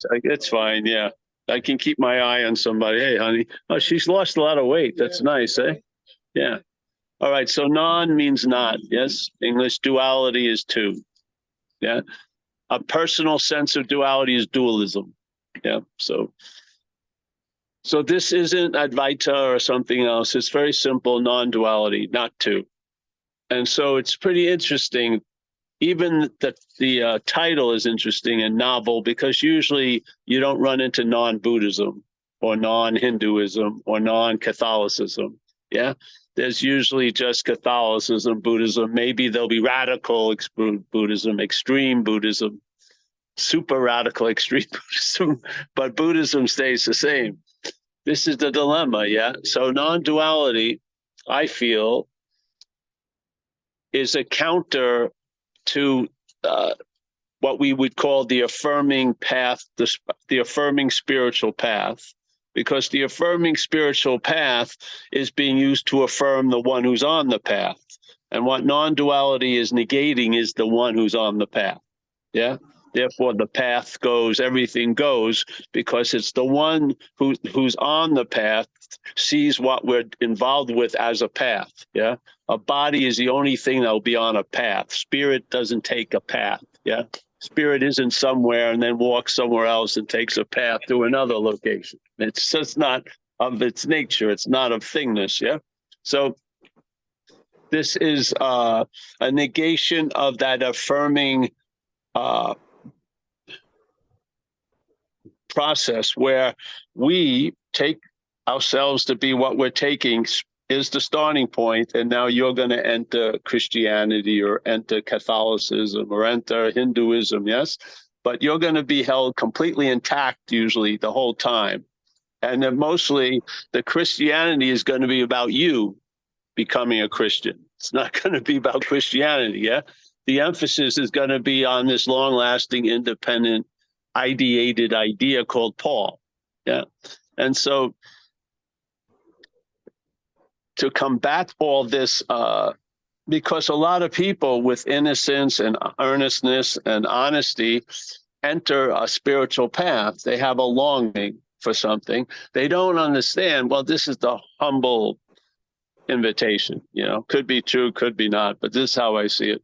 Like, it's fine. Yeah. I can keep my eye on somebody. Hey, honey. Oh, she's lost a lot of weight. That's nice, eh? Yeah. All right. So non means not. Yes. English duality is two. Yeah. A personal sense of duality is dualism. Yeah. So this isn't Advaita or something else. It's very simple non-duality, not two. And so it's pretty interesting. Even the title is interesting and novel because usually you don't run into non-Buddhism or non-Hinduism or non-Catholicism. Yeah. There's usually just Catholicism, Buddhism. Maybe there'll be radical Buddhism, extreme Buddhism, super radical extreme Buddhism, but Buddhism stays the same. This is the dilemma. Yeah. So non-duality, I feel, is a counter to what we would call the affirming path, the affirming spiritual path, because the affirming spiritual path is being used to affirm the one who's on the path. And what non-duality is negating is the one who's on the path. Yeah. Therefore, the path goes, everything goes, because it's the one who's on the path sees what we're involved with as a path. Yeah. A body is the only thing that will be on a path. Spirit doesn't take a path. Yeah. Spirit isn't somewhere and then walks somewhere else and takes a path to another location. It's just not of its nature. It's not of thingness. Yeah. So this is a negation of that affirming process where we take ourselves to be what we're taking is the starting point, and now you're going to enter Christianity or enter Catholicism or enter Hinduism, yes? But you're going to be held completely intact usually the whole time. And then mostly the Christianity is going to be about you becoming a Christian. It's not going to be about Christianity, yeah? The emphasis is going to be on this long-lasting, independent, ideated idea called Paul. Yeah. And so to combat all this, because a lot of people with innocence and earnestness and honesty enter a spiritual path. They have a longing for something. They don't understand, well, this is the humble invitation, you know, could be true, could be not, but this is how I see it.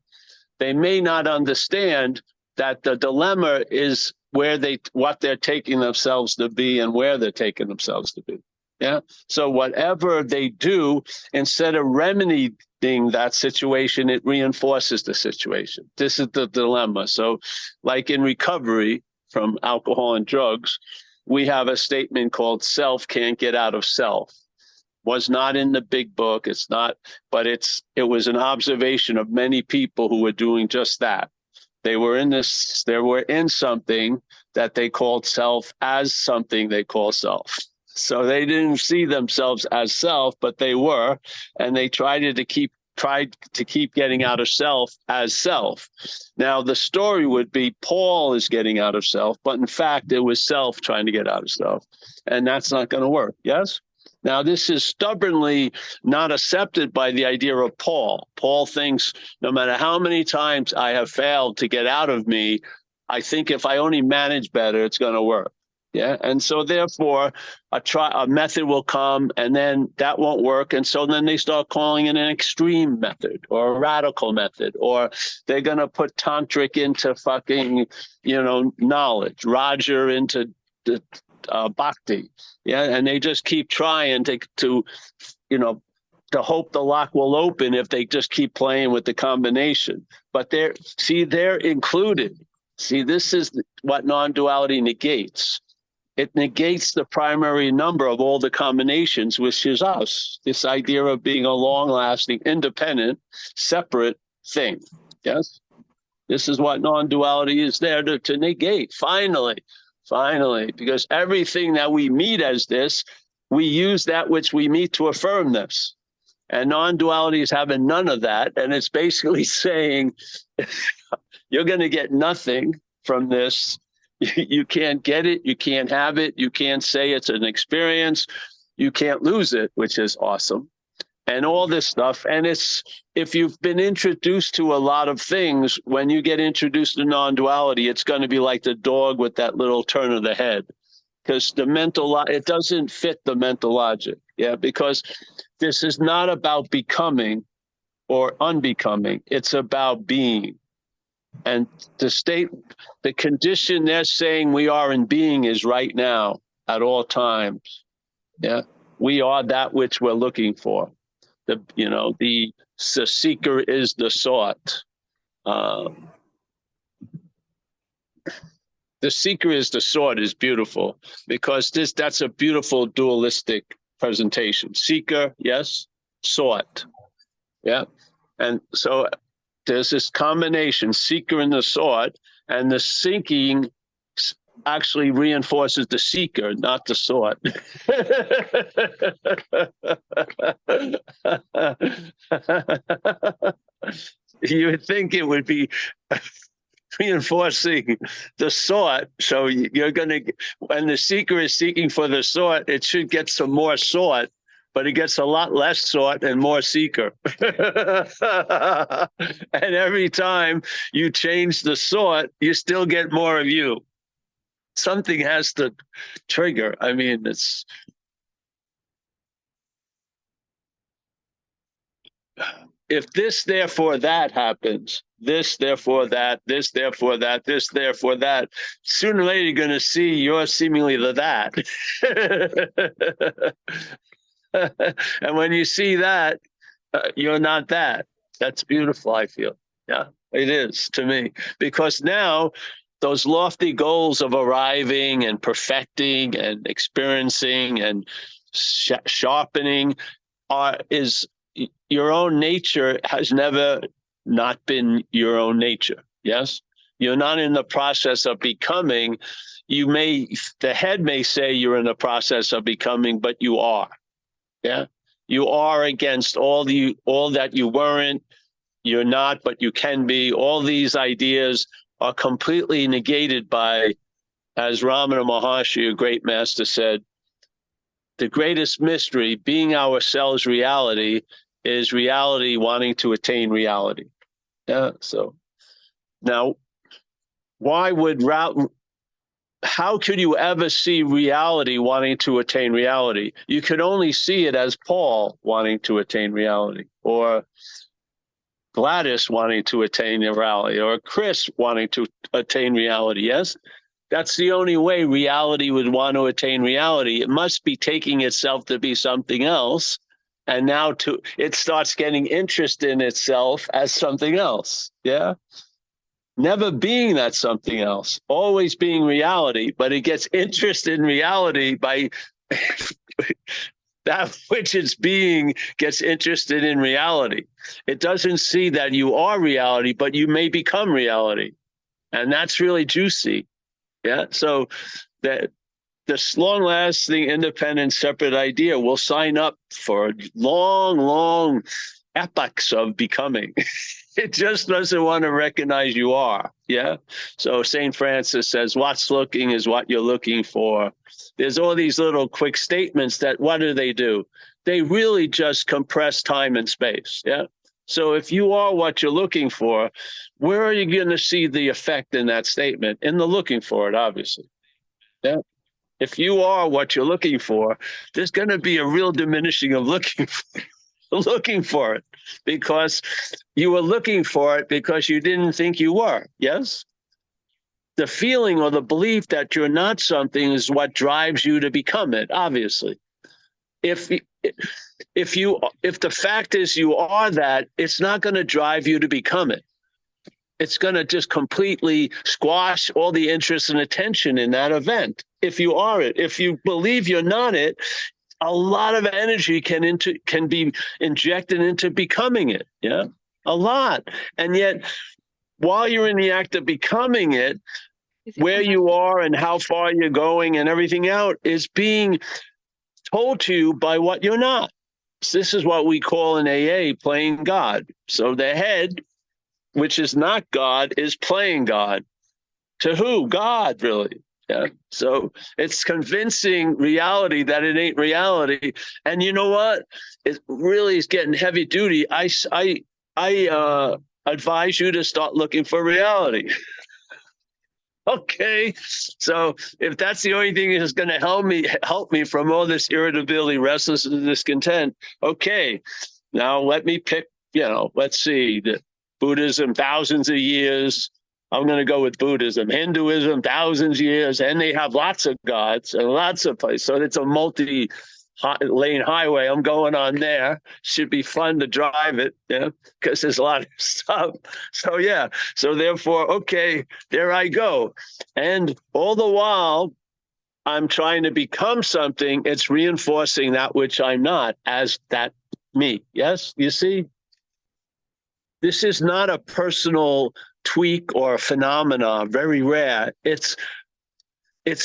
They may not understand that the dilemma is what they're taking themselves to be and where they're taking themselves to be. Yeah. So whatever they do, instead of remedying that situation, it reinforces the situation. This is the dilemma. So like in recovery from alcohol and drugs, we have a statement called self can't get out of self. Was not in the big book. It's not, but it was an observation of many people who were doing just that. They were in something that they called self as something they call self. So they didn't see themselves as self, but they were, and they tried to keep getting out of self as self. Now the story would be Paul is getting out of self, but in fact it was self trying to get out of self, and that's not going to work. Yes. Now, this is stubbornly not accepted by the idea of Paul. Paul thinks no matter how many times I have failed to get out of me, I think if I only manage better, it's going to work. Yeah. And so therefore, a method will come and then that won't work. And so then they start calling it an extreme method or a radical method, or they're going to put tantric into fucking, knowledge, Roger into the bhakti. Yeah. And they just keep trying to hope the lock will open if they just keep playing with the combination. But they're included. See, this is what non-duality negates. It negates the primary number of all the combinations, which is us, this idea of being a long-lasting, independent, separate thing. Yes? This is what non-duality is there to negate, finally, because everything that we meet as this, we use that which we meet to affirm this. And non-duality is having none of that. And it's basically saying, you're going to get nothing from this. You can't get it. You can't have it. You can't say it's an experience. You can't lose it, which is awesome. and all this stuff. And it's, if you've been introduced to a lot of things, when you get introduced to non-duality, it's going to be like the dog with that little turn of the head, because the mental, it doesn't fit the mental logic. Yeah, because this is not about becoming or unbecoming. It's about being. And the condition they're saying we are in being is right now at all times. Yeah, we are that which we're looking for. The seeker is the sought. The seeker is the sought is beautiful, because that's a beautiful dualistic presentation. Seeker, yes, sought. Yeah. And so there's this combination, seeker and the sought, and the seeking actually reinforces the seeker, not the sought. You would think it would be reinforcing the sought. So you're going to, when the seeker is seeking for the sought, it should get some more sought, but it gets a lot less sought and more seeker. And every time you change the sought, you still get more of you. Something has to trigger. I mean, it's, if this, therefore that happens, this, therefore that, this, therefore that, this, therefore that, sooner or later you're going to see you're seemingly the that. And when you see that, you're not that. That's beautiful, I feel. Yeah, it is to me. Because now those lofty goals of arriving and perfecting and experiencing and sharpening is your own nature has never not been your own nature. Yes, you're not in the process of becoming. The head may say you're in the process of becoming, but you are. Yeah, you are against all that you weren't. You're not, but you can be. All these ideas are completely negated by, as Ramana Maharshi, a great master, said, the greatest mystery, being ourselves reality, is reality wanting to attain reality. Yeah. So now, how could you ever see reality wanting to attain reality? You could only see it as Paul wanting to attain reality, or Gladys wanting to attain reality, or Chris wanting to attain reality. Yes, that's the only way reality would want to attain reality. It must be taking itself to be something else, and now it starts getting interest in itself as something else. Yeah, never being that something else, always being reality, but it gets interest in reality by that which it's being gets interested in reality. It doesn't see that you are reality, but you may become reality. And that's really juicy. Yeah. So that this long-lasting, independent, separate idea will sign up for long, long epochs of becoming. It just doesn't want to recognize you are. Yeah. So St. Francis says, what's looking is what you're looking for. There's all these little quick statements that, what do? They really just compress time and space. Yeah. So if you are what you're looking for, where are you going to see the effect in that statement? In the looking for it, obviously. Yeah. If you are what you're looking for, there's going to be a real diminishing of looking for it, because you were looking for it because you didn't think you were. Yes. The feeling or the belief that you're not something is what drives you to become it, obviously. If the fact is you are that, it's not going to drive you to become it. It's going to just completely squash all the interest and attention in that event. If you are it, if you believe you're not it, a lot of energy can be injected into becoming it. Yeah, a lot. And yet, while you're in the act of becoming it, where you are and how far you're going and everything out is being told to you by what you're not. So this is what we call in AA playing God. So the head, which is not God, is playing God. To who? God, really. Yeah. So it's convincing reality that it ain't reality. And you know what? It really is getting heavy duty. I advise you to start looking for reality. Okay. So if that's the only thing that's going to help me from all this irritability, restlessness, and discontent, okay. Now let me pick, let's see, the Buddhism, thousands of years. I'm going to go with Buddhism. Hinduism, thousands of years, and they have lots of gods and lots of places. So it's a multi-lane highway. I'm going on there. Should be fun to drive it, because there's a lot of stuff. So yeah. So therefore, okay, there I go. And all the while, I'm trying to become something. It's reinforcing that which I'm not as that me. Yes, you see, this is not a personal tweak or a phenomena, very rare. It's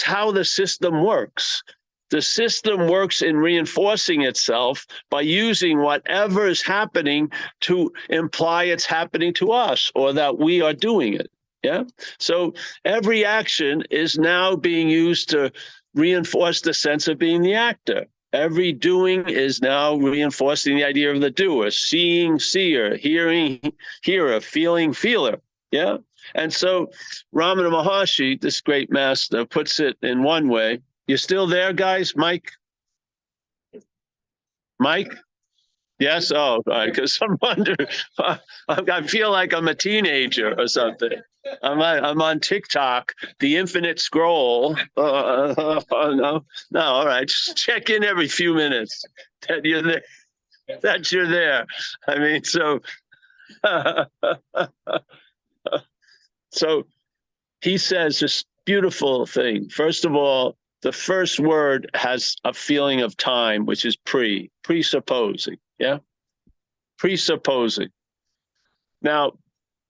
how the system works. The system works in reinforcing itself by using whatever is happening to imply it's happening to us or that we are doing it. Yeah. So every action is now being used to reinforce the sense of being the actor. Every doing is now reinforcing the idea of the doer, seeing, seer, hearing, hearer, feeling, feeler. Yeah. And so Ramana Maharshi, this great master, puts it in one way. You still there, guys? Mike? Mike? Yes? Oh, all right. Because I'm wondering, I feel like I'm a teenager or something. I'm on TikTok, the infinite scroll. No, all right. Just check in every few minutes that you're there. That you're there. I mean, so so he says this beautiful thing. First of all, the first word has a feeling of time, which is presupposing. Yeah. Presupposing. Now,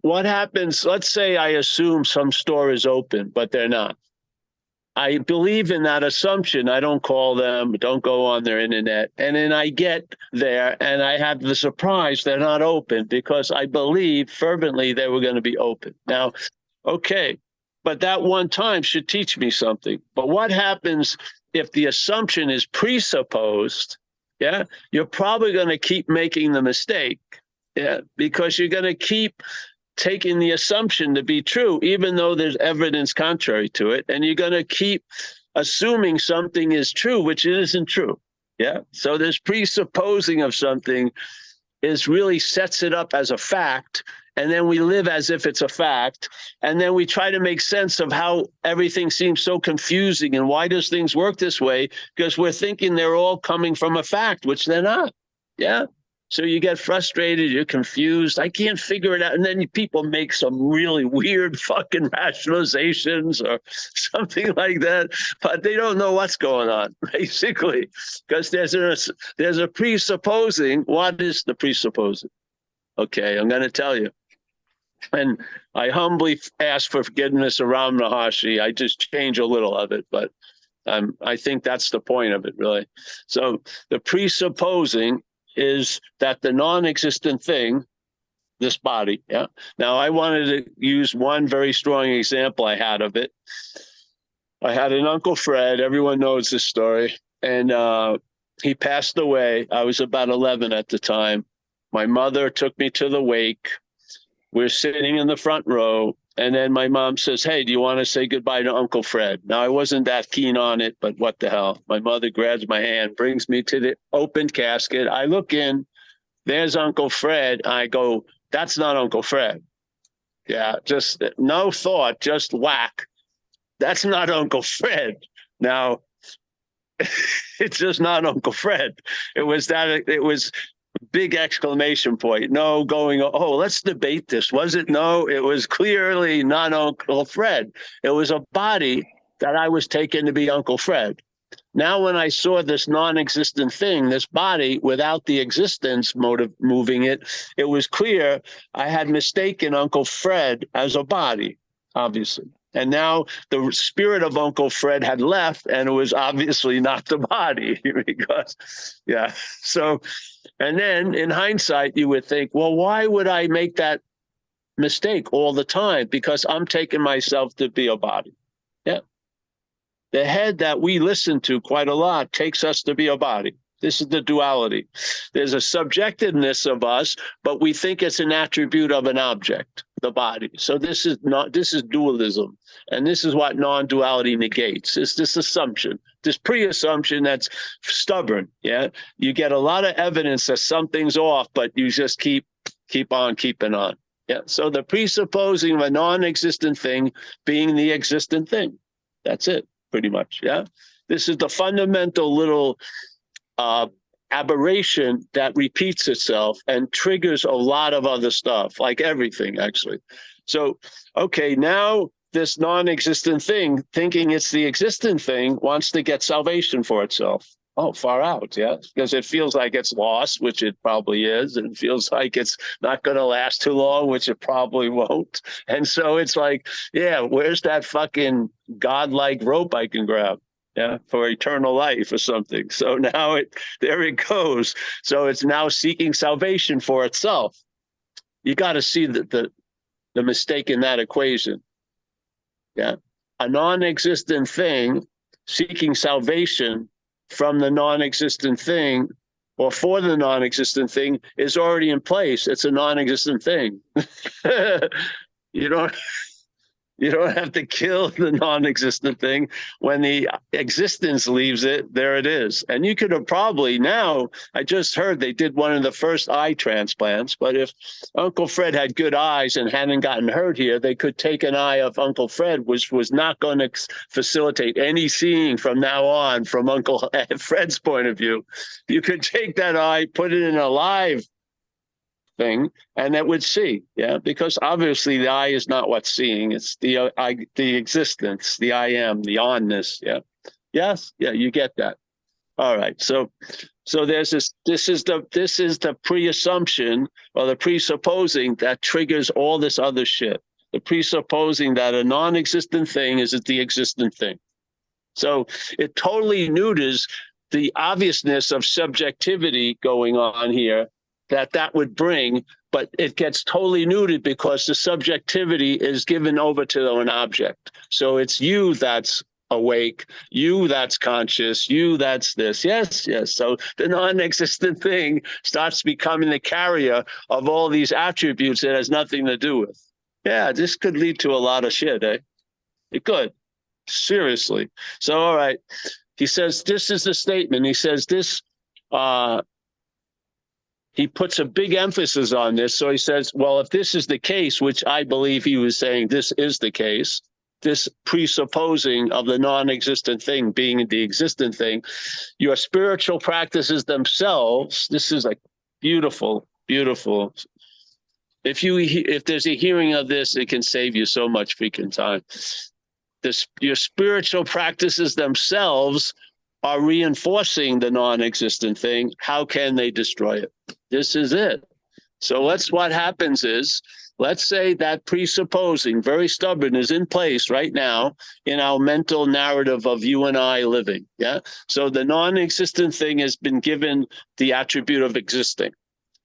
what happens? Let's say I assume some store is open, but they're not. I believe in that assumption. I don't call them, don't go on their internet. And then I get there and I have the surprise they're not open because I believe fervently they were going to be open. Now, okay, but that one time should teach me something. But what happens if the assumption is presupposed? Yeah, you're probably going to keep making the mistake. Yeah, because you're going to keep taking the assumption to be true, even though there's evidence contrary to it. And you're going to keep assuming something is true, which it isn't true. Yeah. So this presupposing of something is really sets it up as a fact. And then we live as if it's a fact. And then we try to make sense of how everything seems so confusing and why does things work this way? Because we're thinking they're all coming from a fact, which they're not. Yeah. So you get frustrated, you're confused. I can't figure it out. And then people make some really weird fucking rationalizations or something like that, but they don't know what's going on, basically, because there's a presupposing. What is the presupposing? Okay, I'm going to tell you. And I humbly ask for forgiveness of Ramana Maharshi. I just change a little of it, but I think that's the point of it, really. So the presupposing is that the non-existent thing, this body, yeah. Now, I wanted to use one very strong example I had of it. I had an Uncle Fred, everyone knows this story, and he passed away. I was about 11 at the time. My mother took me to the wake. We're sitting in the front row, and then my mom says, "Hey, do you want to say goodbye to Uncle Fred?" Now, I wasn't that keen on it, but what the hell? My mother grabs my hand, brings me to the open casket. I look in, there's Uncle Fred. I go, "That's not Uncle Fred." Yeah, just no thought, just whack. That's not Uncle Fred. Now, it's just not Uncle Fred. It was big exclamation point. No going, oh, let's debate this. Was it? No, it was clearly not Uncle Fred. It was a body that I was taken to be Uncle Fred. Now, when I saw this non-existent thing, this body without the existence motive moving it, it was clear I had mistaken Uncle Fred as a body, obviously. And now the spirit of Uncle Fred had left, and it was obviously not the body because, yeah. So, and then in hindsight, you would think, well, why would I make that mistake all the time? Because I'm taking myself to be a body. Yeah. The head that we listen to quite a lot takes us to be a body. This is the duality. There's a subjectiveness of us, but we think it's an attribute of an object, the body. So this is dualism. And this is what non-duality negates. It's this assumption, this pre-assumption that's stubborn. Yeah. You get a lot of evidence that something's off, but you just keep on keeping on. Yeah. So the presupposing of a non-existent thing being the existent thing. That's it, pretty much. Yeah. This is the fundamental little aberration that repeats itself and triggers a lot of other stuff, like everything, actually. So, okay, now this non-existent thing, thinking it's the existent thing, wants to get salvation for itself. Oh, far out, yeah, because it feels like it's lost, which it probably is, and it feels like it's not going to last too long, which it probably won't. And so it's like, yeah, where's that fucking godlike rope I can grab? Yeah, for eternal life or something. So now there it goes. So it's now seeking salvation for itself. You got to see the mistake in that equation. Yeah, a non-existent thing seeking salvation from the non-existent thing or for the non-existent thing is already in place. It's a non-existent thing. You don't have to kill the non-existent thing. When the existence leaves it, there it is. And you could have probably now, I just heard they did one of the first eye transplants, but if Uncle Fred had good eyes and hadn't gotten hurt here, they could take an eye of Uncle Fred, which was not going to facilitate any seeing from now on from Uncle Fred's point of view. You could take that eye, put it in a live thing, and that would see, yeah, because obviously the eye is not what's seeing; it's the existence, the I am, the onness. Yeah, yes, yeah, you get that. All right, so there's this. This is the pre-assumption or the presupposing that triggers all this other shit. The presupposing that a non-existent thing is the existent thing. So it totally neuters the obviousness of subjectivity going on here that would bring, but it gets totally neutered because the subjectivity is given over to an object. So it's you that's awake, you that's conscious, you that's this. Yes, yes. So the non-existent thing starts becoming the carrier of all these attributes it has nothing to do with. Yeah, this could lead to a lot of shit, eh? It could. Seriously. So, all right. He says, this is the statement. He says this, he puts a big emphasis on this. So he says, well, if this is the case, which I believe he was saying this is the case, this presupposing of the non-existent thing being the existent thing, your spiritual practices themselves, this is like beautiful, beautiful. If there's a hearing of this, it can save you so much freaking time. Your spiritual practices themselves are reinforcing the non-existent thing. How can they destroy it? This is it. So what happens is, let's say that presupposing, very stubborn, is in place right now in our mental narrative of you and I living. Yeah. So the non-existent thing has been given the attribute of existing.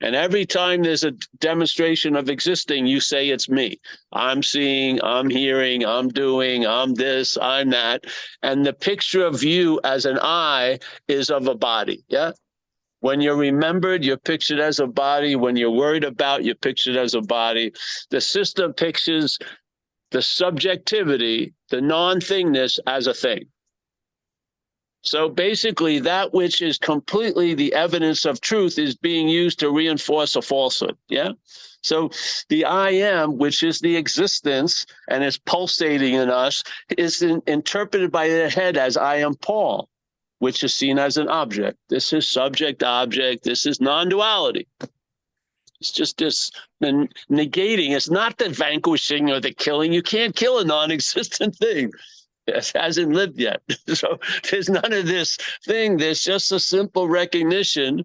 And every time there's a demonstration of existing, you say it's me. I'm seeing, I'm hearing, I'm doing, I'm this, I'm that. And the picture of you as an I is of a body. Yeah. When you're remembered, you're pictured as a body. When you're worried about, you're pictured as a body. The system pictures the subjectivity, the non-thingness as a thing. So basically, that which is completely the evidence of truth is being used to reinforce a falsehood. Yeah. So the I am, which is the existence and is pulsating in us, is interpreted by the head as I am Paul, which is seen as an object. This is subject object. This is non-duality. It's just this negating. It's not the vanquishing or the killing. You can't kill a non-existent thing. It hasn't lived yet. So there's none of this thing. There's just a simple recognition.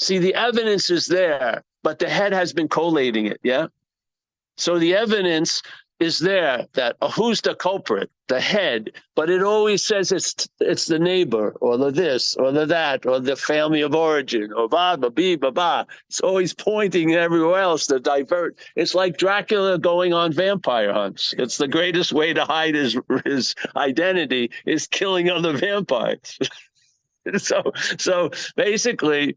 See, the evidence is there, but the head has been collating it, yeah? So the evidence is there that who's the culprit, the head, but it always says it's the neighbor or the this or the that or the family of origin or blah, blah, blah, blah, blah. It's always pointing everywhere else to divert. It's like Dracula going on vampire hunts. It's the greatest way to hide his identity is killing other vampires. So basically,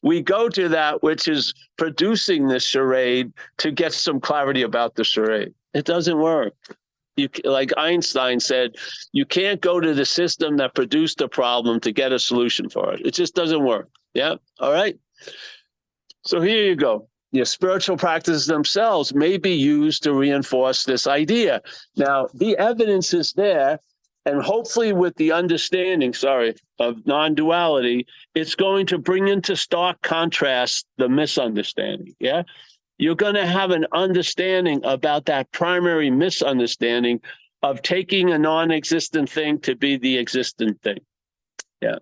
we go to that which is producing this charade to get some clarity about the charade. It doesn't work. Like Einstein said, you can't go to the system that produced the problem to get a solution for it. It just doesn't work. Yeah. All right. So here you go. Your spiritual practices themselves may be used to reinforce this idea. Now, the evidence is there. And hopefully with the understanding, of non-duality, it's going to bring into stark contrast the misunderstanding, yeah? You're going to have an understanding about that primary misunderstanding of taking a non-existent thing to be the existent thing, yeah?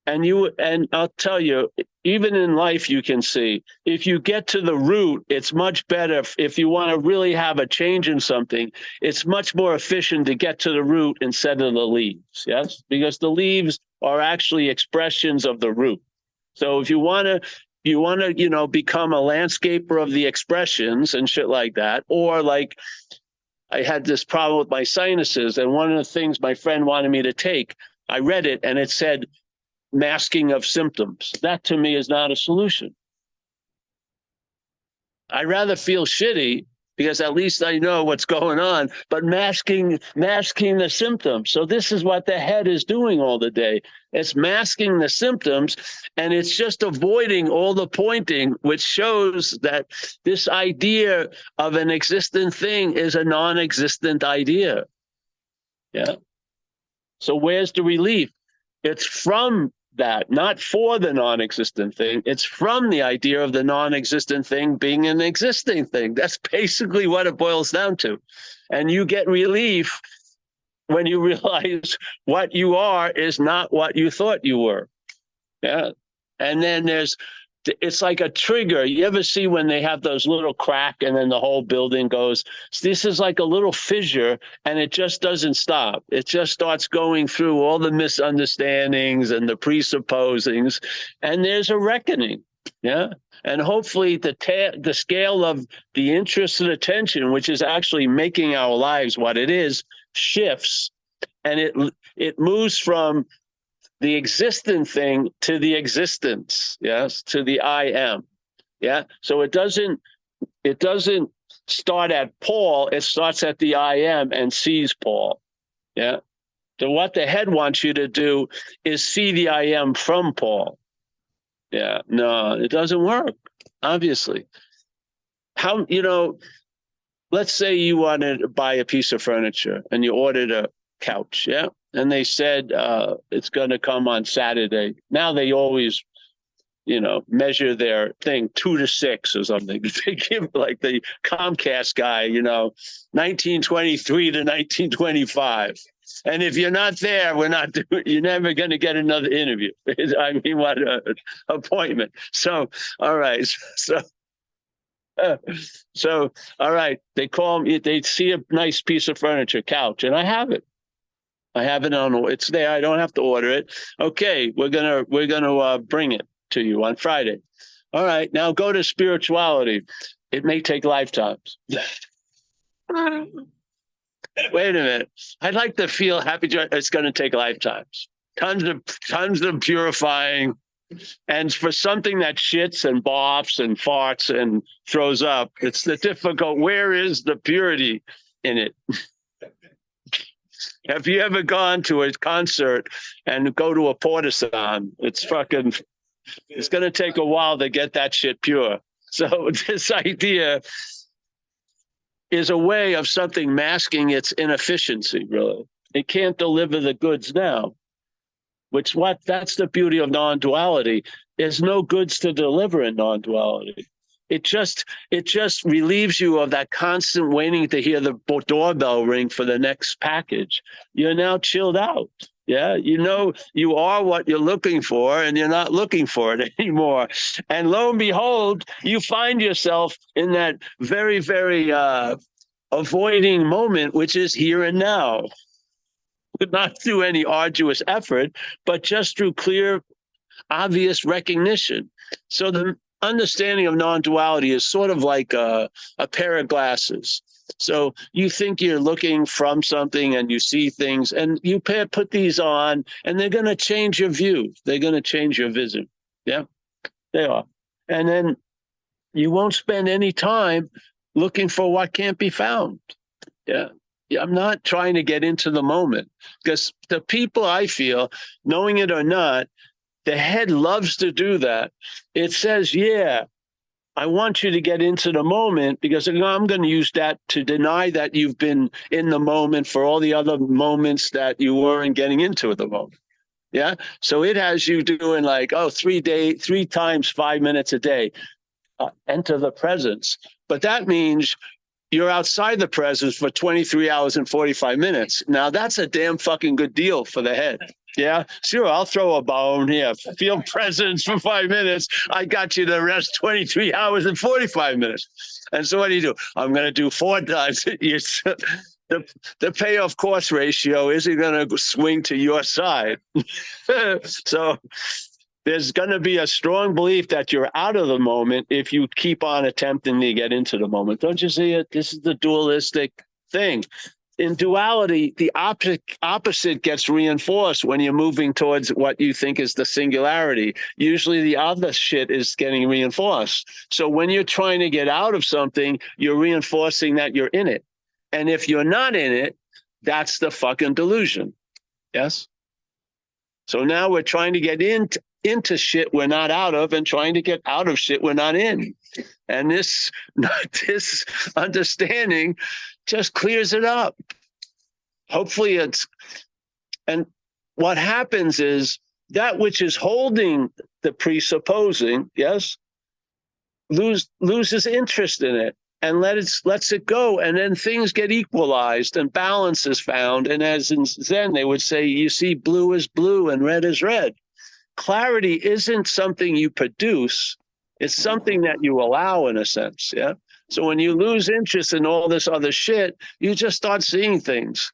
And I'll tell you, even in life, you can see, if you get to the root, it's much better. If you want to really have a change in something, it's much more efficient to get to the root instead of the leaves, yes? Because the leaves are actually expressions of the root. So if you want to, become a landscaper of the expressions and shit like that, or like I had this problem with my sinuses, and one of the things my friend wanted me to take, I read it and it said, masking of symptoms. That to me is not a solution. I'd rather feel shitty because at least I know what's going on, but masking the symptoms. So this is what the head is doing all the day. It's masking the symptoms, and it's just avoiding all the pointing, which shows that this idea of an existent thing is a non-existent idea. Yeah. So where's the relief? It's from that, not for the non-existent thing. It's from the idea of the non-existent thing being an existing thing. That's basically what it boils down to. And you get relief when you realize what you are is not what you thought you were. Yeah. And then it's like a trigger. You ever see when they have those little crack and then the whole building goes, this is like a little fissure, and it just doesn't stop. It just starts going through all the misunderstandings and the presupposings, and there's a reckoning. Yeah. And hopefully the scale of the interest and attention, which is actually making our lives what it is, shifts, and it moves from the existent thing to the existence, yes, to the I am, yeah. So it doesn't start at Paul. It starts at the I am and sees Paul, yeah. So what the head wants you to do is see the I am from Paul. Yeah, no, it doesn't work. Obviously, how let's say you wanted to buy a piece of furniture and you ordered a couch, yeah. And they said it's going to come on Saturday. Now they always, measure their thing 2 to 6 or something. They give like the Comcast guy, 1923 to 1925. And if you're not there, you're never going to get another interview. I mean, what an appointment. So, all right. So, all right. They call me, they see a nice piece of furniture, couch, and I have it. It's there. I don't have to order it. Okay, we're gonna bring it to you on Friday. All right, now go to spirituality. It may take lifetimes. Wait a minute. I'd like to feel happy. It's going to take lifetimes. Tons of purifying, and for something that shits and barfs and farts and throws up, it's the difficult. Where is the purity in it? Have you ever gone to a concert and go to a portasan? It's going to take a while to get that shit pure. So this idea is a way of something masking its inefficiency, really. It can't deliver the goods now, that's the beauty of non-duality. There's no goods to deliver in non-duality. It just relieves you of that constant waiting to hear the doorbell ring for the next package. You're now chilled out. Yeah, you are what you're looking for, and you're not looking for it anymore. And lo and behold, you find yourself in that very, very avoiding moment, which is here and now, not through any arduous effort, but just through clear, obvious recognition. So the understanding of non-duality is sort of like a pair of glasses. So you think you're looking from something and you see things, and you put these on, and they're going to change your view. They're going to change your vision. Yeah, they are. And then you won't spend any time looking for what can't be found. Yeah. I'm not trying to get into the moment, because the people, I feel, knowing it or not, the head loves to do that. It says, yeah, I want you to get into the moment, because I'm going to use that to deny that you've been in the moment for all the other moments that you weren't getting into the moment. Yeah. So it has you doing like, 3 times 5 minutes a day, enter the presence. But that means you're outside the presence for 23 hours and 45 minutes. Now, that's a damn fucking good deal for the head. Yeah, sure, I'll throw a bone here. Feel presence for 5 minutes. I got you the rest 23 hours and 45 minutes. And so what do? I'm going to do 4 times. The payoff cost ratio isn't going to swing to your side. So there's going to be a strong belief that you're out of the moment if you keep on attempting to get into the moment. Don't you see it? This is the dualistic thing. In duality, the opposite gets reinforced when you're moving towards what you think is the singularity. Usually the other shit is getting reinforced. So when you're trying to get out of something, you're reinforcing that you're in it. And if you're not in it, that's the fucking delusion. Yes? So now we're trying to get into shit we're not out of, and trying to get out of shit we're not in. And this understanding just clears it up. Hopefully and what happens is that which is holding the presupposing, yes, loses interest in it and lets it go. And then things get equalized and balance is found. And as in Zen, they would say, you see blue is blue and red is red. Clarity isn't something you produce. It's something that you allow, in a sense. Yeah. So when you lose interest in all this other shit, you just start seeing things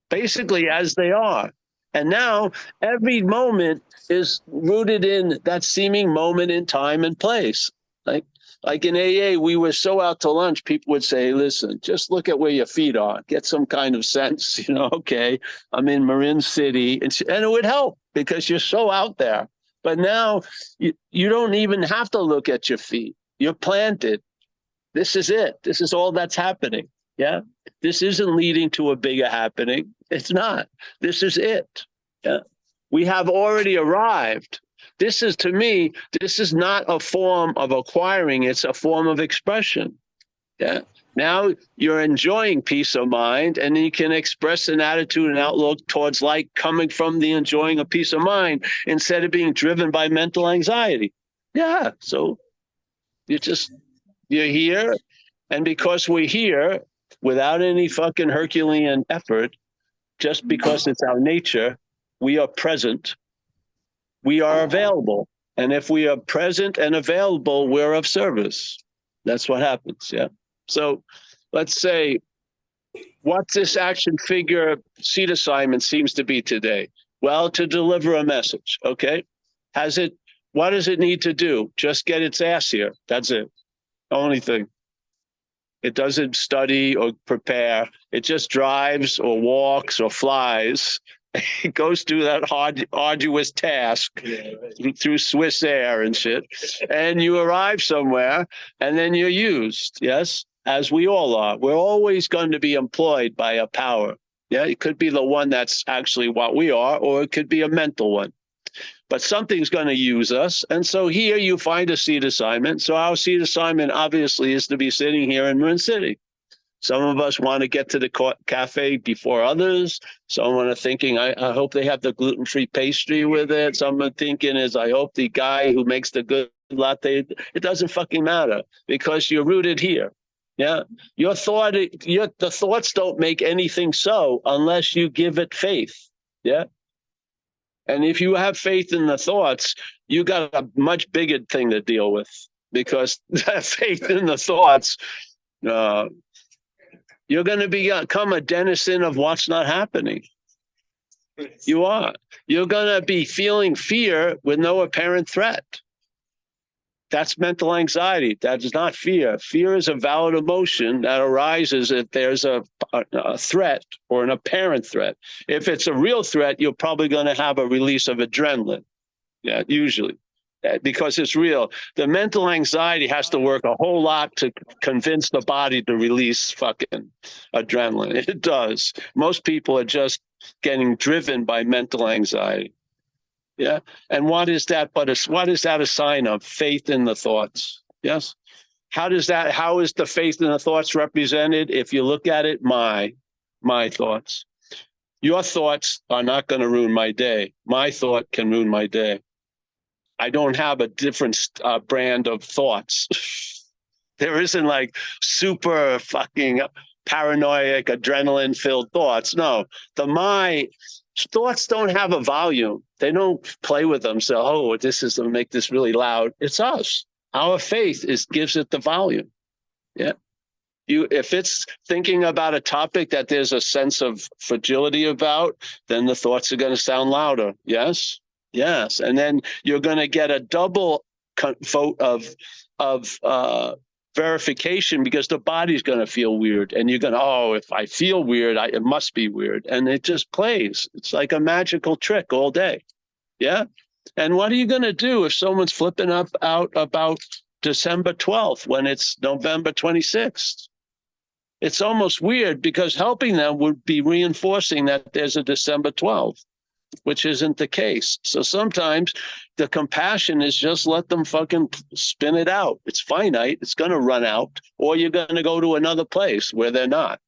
basically as they are. And now every moment is rooted in that seeming moment in time and place. Like in AA, we were so out to lunch, people would say, listen, just look at where your feet are. Get some kind of sense, okay, I'm in Marin City. And it would help because you're so out there. But now you don't even have to look at your feet. You're planted. This is it. This is all that's happening. Yeah. This isn't leading to a bigger happening. It's not. This is it. Yeah. We have already arrived. This is, to me, this is not a form of acquiring. It's a form of expression. Yeah. Now you're enjoying peace of mind, and you can express an attitude and outlook towards light coming from the enjoying of peace of mind instead of being driven by mental anxiety. Yeah. So you're here. And because we're here without any fucking Herculean effort, just because it's our nature, we are present. We are available. And if we are present and available, we're of service. That's what happens. Yeah. So let's say what this action figure seat assignment seems to be today. Well, to deliver a message. Okay. What does it need to do? Just get its ass here. That's it. Only thing. It doesn't study or prepare. It just drives or walks or flies. It goes through that arduous task through Swiss Air and shit. And you arrive somewhere and then you're used. Yes, as we all are. We're always going to be employed by a power. Yeah, it could be the one that's actually what we are, or it could be a mental one. But something's going to use us. And so here you find a seat assignment. So our seat assignment obviously is to be sitting here in Marin City. Some of us want to get to the cafe before others. Some are thinking, I hope they have the gluten-free pastry with it. Some are thinking I hope the guy who makes the good latte. It doesn't fucking matter because you're rooted here. Yeah. The thoughts don't make anything so unless you give it faith. Yeah. And if you have faith in the thoughts, you got a much bigger thing to deal with, because that faith in the thoughts, You're going to become a denizen of what's not happening. You are. You're going to be feeling fear with no apparent threat. That's mental anxiety. That is not fear. Fear is a valid emotion that arises if there's a threat or an apparent threat. If it's a real threat, you're probably going to have a release of adrenaline. Yeah, usually, because it's real. The mental anxiety has to work a whole lot to convince the body to release fucking adrenaline. It does. Most people are just getting driven by mental anxiety. Yeah. And what is that what is that a sign of? Faith in the thoughts. Yes. How is the faith in the thoughts represented? If you look at it, my thoughts. Your thoughts are not going to ruin my day. My thought can ruin my day. I don't have a different brand of thoughts. There isn't like super fucking paranoid, adrenaline filled thoughts. No, my thoughts don't have a volume. They don't play with them. So, oh, this is to make this really loud. It's us. Our faith gives it the volume. Yeah. If it's thinking about a topic that there's a sense of fragility about, then the thoughts are going to sound louder. Yes. Yes. And then you're going to get a double vote of verification, because the body's going to feel weird, and you're going to, oh, if I feel weird, it must be weird. And it just plays. It's like a magical trick all day. Yeah. And what are you going to do if someone's flipping out about December 12th when it's November 26th? It's almost weird, because helping them would be reinforcing that there's a December 12th, which isn't the case. So sometimes the compassion is just let them fucking spin it out. It's finite. It's going to run out, or you're going to go to another place where they're not.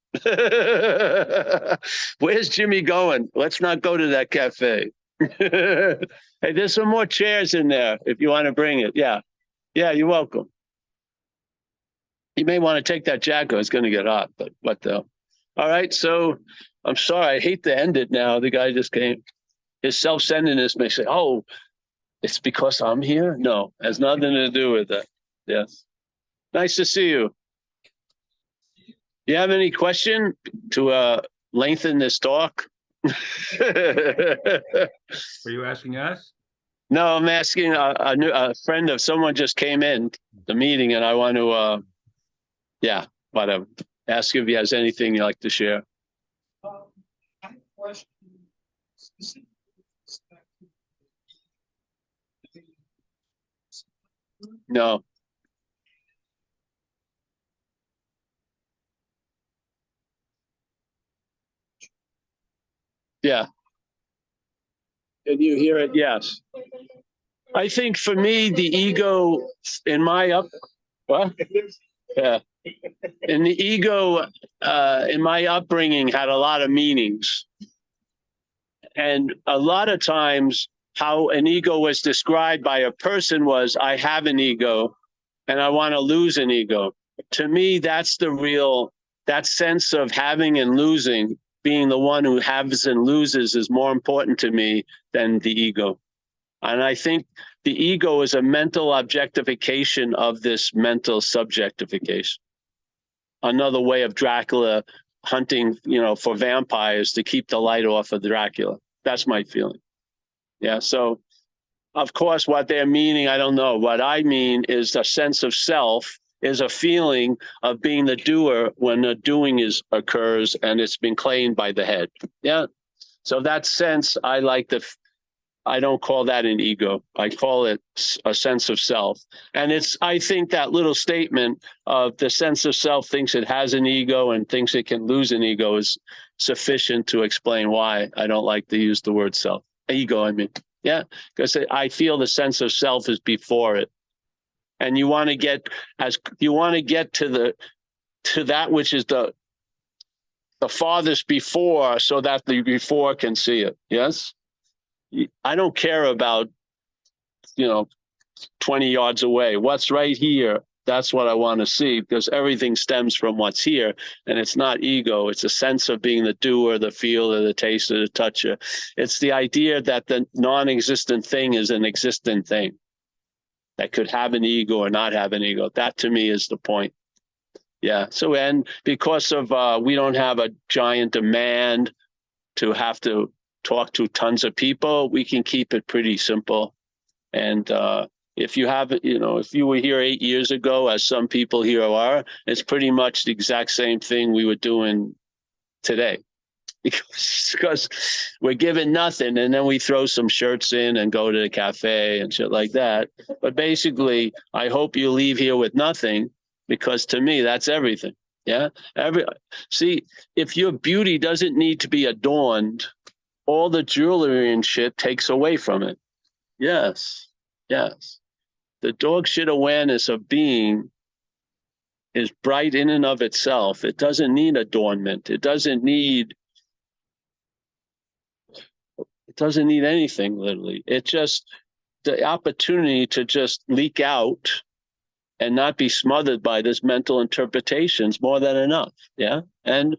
Where's Jimmy going? Let's not go to that cafe. Hey, there's some more chairs in there if you want to bring it. Yeah. Yeah, you're welcome. You may want to take that jacket. It's going to get hot, but what the hell? All right. So I'm sorry. I hate to end it now. The guy just came. His self-centeredness may say, oh, it's because I'm here. No, has nothing to do with that. Yes. Nice to see you. You have any question to lengthen this talk? Are you asking us? No, I'm asking a friend of someone just came in the meeting, and I want to, yeah, whatever. Ask if he has anything you'd like to share. I have a question. No. Yeah. Can you hear it? Yes. I think for me, the ego in my what? Yeah. And the ego in my upbringing had a lot of meanings. And a lot of times how an ego was described by a person was, I have an ego and I want to lose an ego. To me, that's that sense of having and losing, being the one who has and loses, is more important to me than the ego. And I think the ego is a mental objectification of this mental subjectification. Another way of Dracula hunting, for vampires to keep the light off of Dracula. That's my feeling. Yeah. So, of course, what they're meaning, I don't know. What I mean is a sense of self is a feeling of being the doer when the doing occurs and it's been claimed by the head. Yeah. So that sense, I don't call that an ego. I call it a sense of self. And I think that little statement of the sense of self thinks it has an ego and thinks it can lose an ego is sufficient to explain why I don't like to use the word self. Ego, I mean. Yeah, because I feel the sense of self is before it. And you want to get to that which is the farthest before, so that the before can see it. Yes? I don't care about, 20 yards away. What's right here, that's what I want to see, because everything stems from what's here. And it's not ego. It's a sense of being the doer, the feeler, the taster, the toucher. It's the idea that the non-existent thing is an existent thing that could have an ego or not have an ego. That to me is the point. Yeah. So, and because of we don't have a giant demand to have to talk to tons of people, we can keep it pretty simple. And if you have, if you were here 8 years ago, as some people here are, it's pretty much the exact same thing we were doing today. Because we're given nothing, and then we throw some shirts in and go to the cafe and shit like that. But basically, I hope you leave here with nothing, because to me, that's everything. Yeah. See, if your beauty doesn't need to be adorned, all the jewelry and shit takes away from it. Yes. Yes. The dog shit awareness of being is bright in and of itself. It doesn't need adornment. It doesn't need anything, literally. It just, the opportunity to just leak out and not be smothered by this mental interpretations more than enough. Yeah. And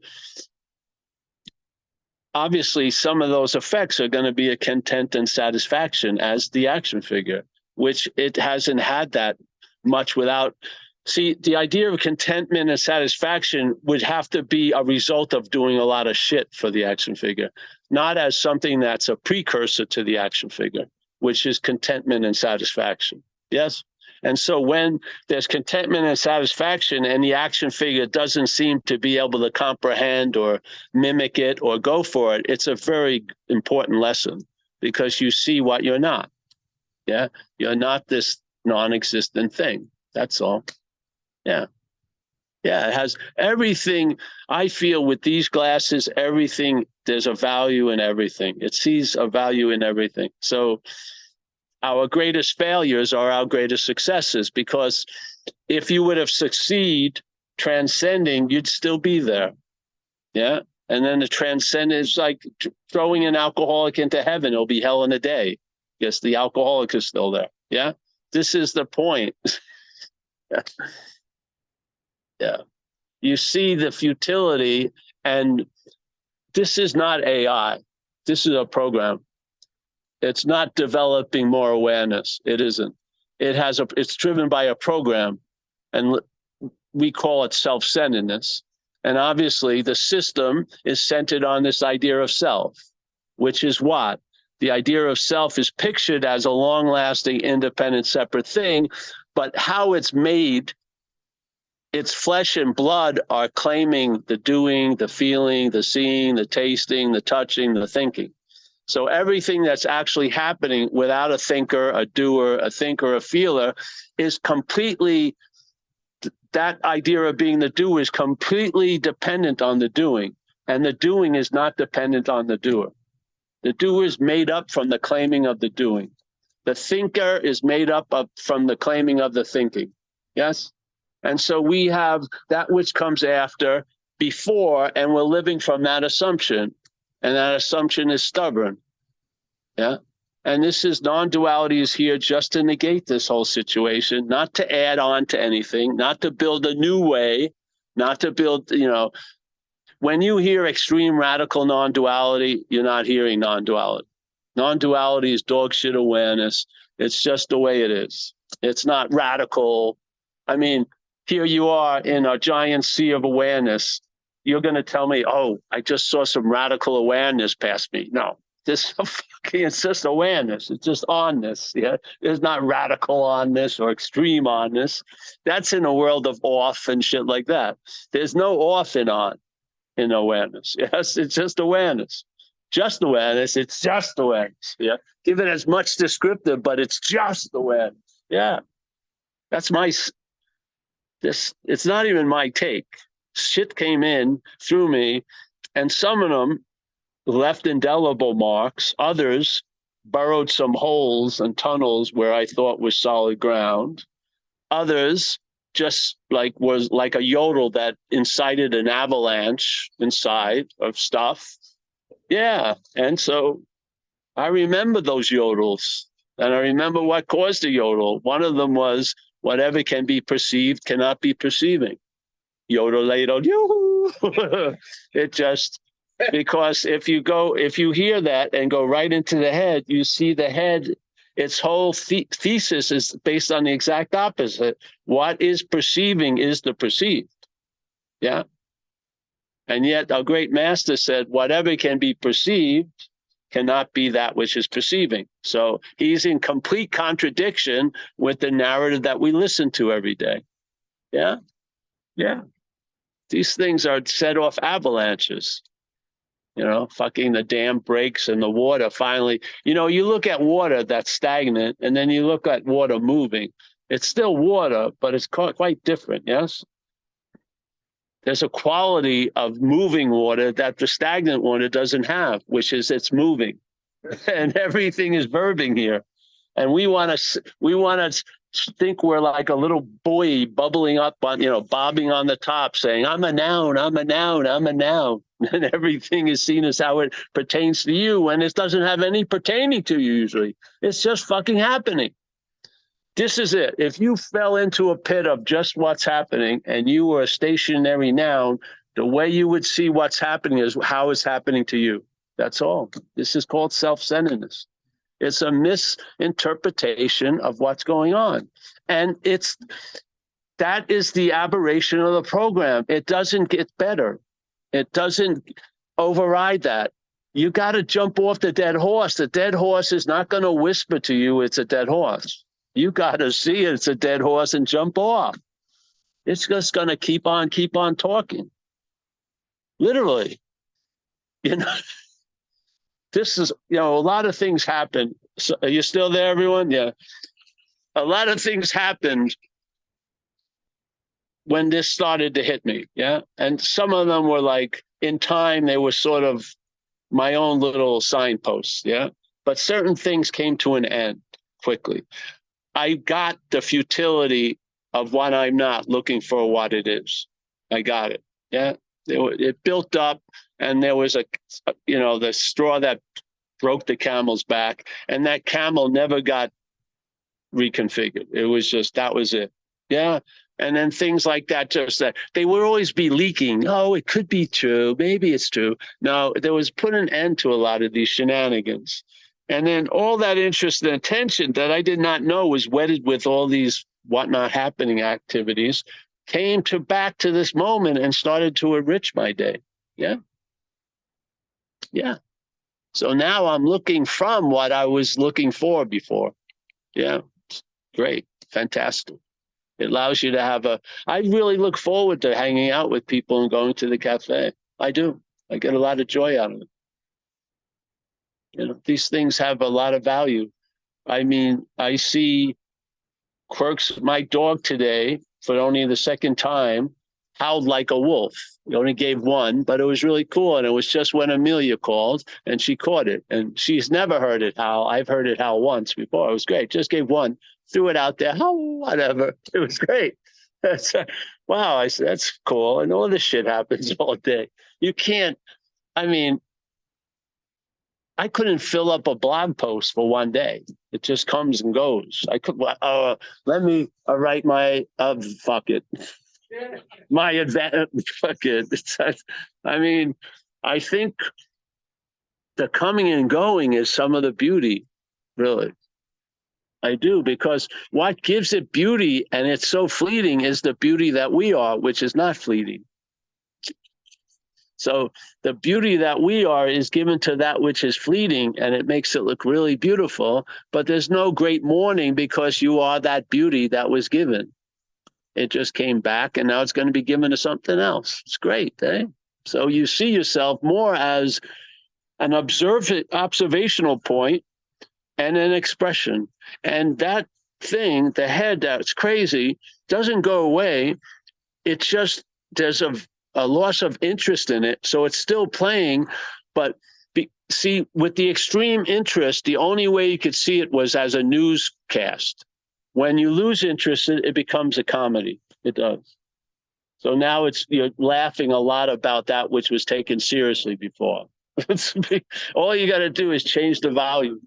obviously some of those effects are going to be a content and satisfaction as the action figure, which it hasn't had that much without. See, the idea of contentment and satisfaction would have to be a result of doing a lot of shit for the action figure, not as something that's a precursor to the action figure, which is contentment and satisfaction. Yes? And so when there's contentment and satisfaction and the action figure doesn't seem to be able to comprehend or mimic it or go for it, it's a very important lesson, because you see what you're not. Yeah? You're not this non-existent thing. That's all. Yeah. Yeah, it has everything. I feel with these glasses, everything, there's a value in everything. It sees a value in everything. So our greatest failures are our greatest successes, because if you would have succeed transcending, you'd still be there. Yeah. And then the transcendence, like throwing an alcoholic into heaven, it'll be hell in a day. Yes, the alcoholic is still there. Yeah. This is the point. Yeah. You see the futility, and this is not AI. This is a program. It's not developing more awareness. It isn't. It's driven by a program, and we call it self-centeredness. And obviously the system is centered on this idea of self, which is what? The idea of self is pictured as a long-lasting, independent, separate thing, but how it's made, its flesh and blood are claiming the doing, the feeling, the seeing, the tasting, the touching, the thinking. So everything that's actually happening without a thinker, a doer, a thinker, a feeler is completely, that idea of being the doer is completely dependent on the doing. And the doing is not dependent on the doer. The doer is made up from the claiming of the doing. The thinker is made up from the claiming of the thinking. Yes? And so we have that which comes after, before, and we're living from that assumption. And that assumption is stubborn. Yeah. And this is non-duality is here just to negate this whole situation, not to add on to anything, not to build a new way, not to build, when you hear extreme radical non-duality, you're not hearing non-duality. Non-duality is dog shit awareness. It's just the way it is. It's not radical. I mean, here you are in a giant sea of awareness. You're going to tell me, oh, I just saw some radical awareness past me. No, it's just awareness. It's just onness. Yeah, there's not radical onness or extreme onness. That's in a world of off and shit like that. There's no off and on in awareness. Yes, it's just awareness. Just awareness. It's just awareness. Yeah, give it as much descriptive, but it's just awareness. Yeah, that's my. It's not even my take. Shit came in through me, and some of them left indelible marks. Others burrowed some holes and tunnels where I thought was solid ground. Others just was like a yodel that incited an avalanche inside of stuff. Yeah. And so I remember those yodels, and I remember what caused the yodel. One of them was whatever can be perceived cannot be perceiving. Yodel, yoo-hoo. It just, because if you hear that and go right into the head, you see the head, its whole thesis is based on the exact opposite. What is perceiving is the perceived. Yeah. And yet our great master said, whatever can be perceived cannot be that which is perceiving. So he's in complete contradiction with the narrative that we listen to every day. Yeah. Yeah. These things are set off avalanches. Fucking the dam breaks and the water finally, you look at water that's stagnant and then you look at water moving. It's still water, but it's quite different. Yes. There's a quality of moving water that the stagnant water doesn't have, which is it's moving, and everything is verbing here. And we want to think we're like a little buoy bubbling up on, bobbing on the top, saying, "I'm a noun, I'm a noun, I'm a noun," and everything is seen as how it pertains to you, and it doesn't have any pertaining to you usually. It's just fucking happening. This is it. If you fell into a pit of just what's happening and you were a stationary noun, the way you would see what's happening is how it's happening to you. That's all. This is called self-centeredness. It's a misinterpretation of what's going on. And that is the aberration of the program. It doesn't get better. It doesn't override that. You got to jump off the dead horse. The dead horse is not going to whisper to you it's a dead horse. You got to see it's a dead horse and jump off. It's just going to keep on talking. Literally. This is, a lot of things happen. So, are you still there, everyone? Yeah. A lot of things happened when this started to hit me. Yeah. And some of them were like, in time, they were sort of my own little signposts. Yeah. But certain things came to an end quickly. I got the futility of what I'm not looking for what it is. I got it. Yeah. It built up and there was the straw that broke the camel's back, and that camel never got reconfigured. It was just, that was it. Yeah. And then things like that, just that they would always be leaking. Oh, it could be true. Maybe it's true. No, there was put an end to a lot of these shenanigans. And then all that interest and attention that I did not know was wedded with all these whatnot happening activities came back to this moment and started to enrich my day. Yeah. Yeah. So now I'm looking from what I was looking for before. Yeah. Great. Fantastic. It allows you to have I really look forward to hanging out with people and going to the cafe. I do. I get a lot of joy out of it. These things have a lot of value. I mean, I see quirks. My dog today, for only the second time, howled like a wolf. He only gave one, but it was really cool. And it was just when Amelia called and she caught it. And she's never heard it howl. I've heard it howl once before. It was great. Just gave one, threw it out there. Whatever. It was great. Wow. I said, that's cool. And all this shit happens all day. You can't, I couldn't fill up a blog post for one day. It just comes and goes. I could, let me write my, fuck it. My advantage, fuck it. I think the coming and going is some of the beauty, really. I do, because what gives it beauty, and it's so fleeting, is the beauty that we are, which is not fleeting. So the beauty that we are is given to that which is fleeting, and it makes it look really beautiful, but there's no great mourning because you are that beauty that was given. It just came back, and now it's going to be given to something else. It's great, eh? So you see yourself more as an observational point and an expression. And that thing, the head that's crazy, doesn't go away. It's just there's a loss of interest in it. So it's still playing, but see, with the extreme interest, the only way you could see it was as a newscast. When you lose interest, it becomes a comedy. It does. So now you're laughing a lot about that which was taken seriously before. All you got to do is change the volume.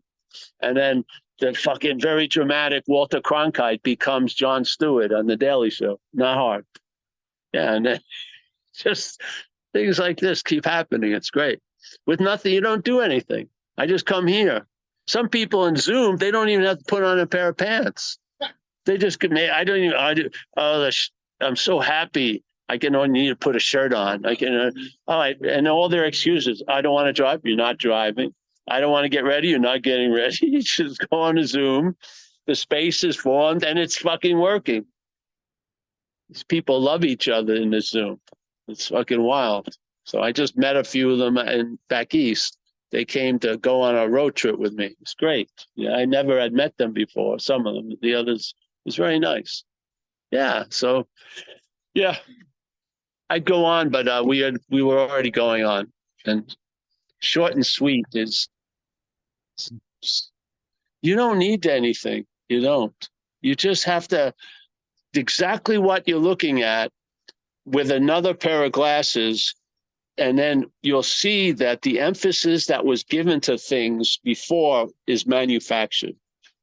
And then the fucking very dramatic Walter Cronkite becomes Jon Stewart on The Daily Show. Not hard. Yeah, and then just things like this keep happening. It's great. With nothing, you don't do anything. I just come here. Some people in Zoom, they don't even have to put on a pair of pants. They just could make, I'm so happy. I can only need to put a shirt on. I can, all right. And all their excuses. I don't want to drive. You're not driving. I don't want to get ready. You're not getting ready. You just go on a Zoom. The space is formed and it's fucking working. These people love each other in this Zoom. It's fucking wild. So I just met a few of them back east. They came to go on a road trip with me. It's great. Yeah, I never had met them before. Some of them, the others, it was very nice. Yeah. So, yeah, I'd go on, but we were already going on. And short and sweet is, you don't need anything. You don't. You just have to exactly what you're looking at with another pair of glasses. And then you'll see that the emphasis that was given to things before is manufactured,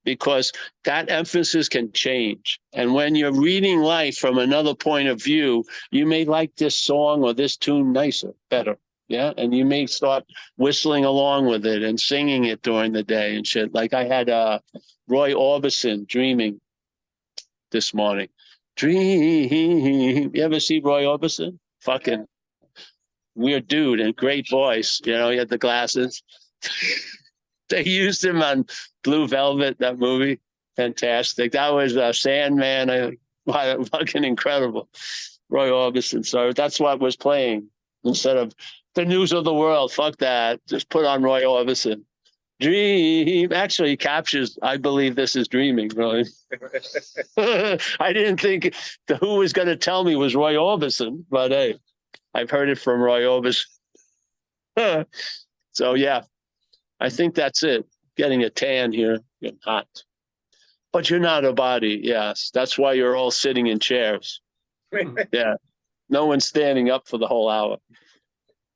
because that emphasis can change. And when you're reading life from another point of view, you may like this song or this tune nicer, better. Yeah. And you may start whistling along with it and singing it during the day and shit. Like I had Roy Orbison dreaming this morning. Dream. You ever see Roy Orbison? Fucking weird dude and great voice. You know, he had the glasses. They used him on Blue Velvet, that movie. Fantastic. That was Sandman. Fucking incredible. Roy Orbison. So that's what was playing instead of the news of the world. Fuck that. Just put on Roy Orbison. Dream. Actually, he captures, I believe this is dreaming, really. I didn't think who was going to tell me was Roy Orbison, but hey, I've heard it from Roy Orbison. So, yeah, I think that's it. Getting a tan here, getting hot. But you're not a body, yes. That's why you're all sitting in chairs. Yeah. No one's standing up for the whole hour.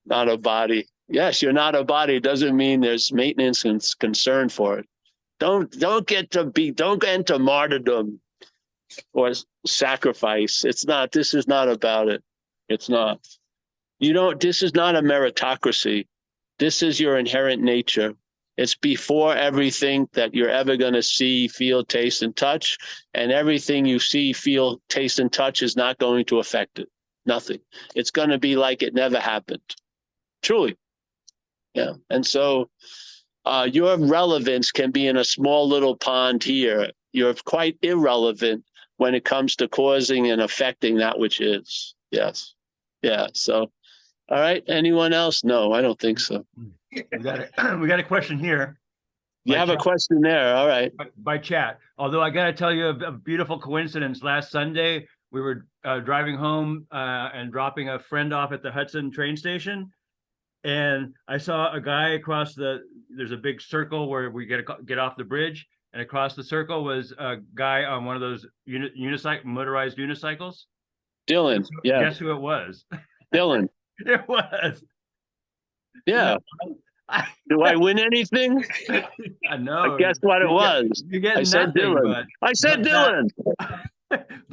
Not a body. Yes, you're not a body. Doesn't mean there's maintenance and concern for it. Don't get into martyrdom or sacrifice. It's not. This is not about it. It's not. This is not a meritocracy. This is your inherent nature. It's before everything that you're ever going to see, feel, taste, and touch. And everything you see, feel, taste, and touch is not going to affect it. Nothing. It's going to be like it never happened. Truly. Yeah. And so your relevance can be in a small little pond here. You're quite irrelevant when it comes to causing and affecting that which is. Yes. Yeah. So, all right. Anyone else? No, I don't think so. We got a question here. You have a question there. All right. By chat. Although I got to tell you a beautiful coincidence. Last Sunday, we were driving home and dropping a friend off at the Hudson train station. And I saw a guy across there's a big circle where we get off the bridge. And across the circle was a guy on one of those motorized unicycles. Dylan. Yeah. Guess who it was? Dylan. It was. Yeah. Do I win anything? I know. Guess what it was? You get I said Dylan. I said Dylan.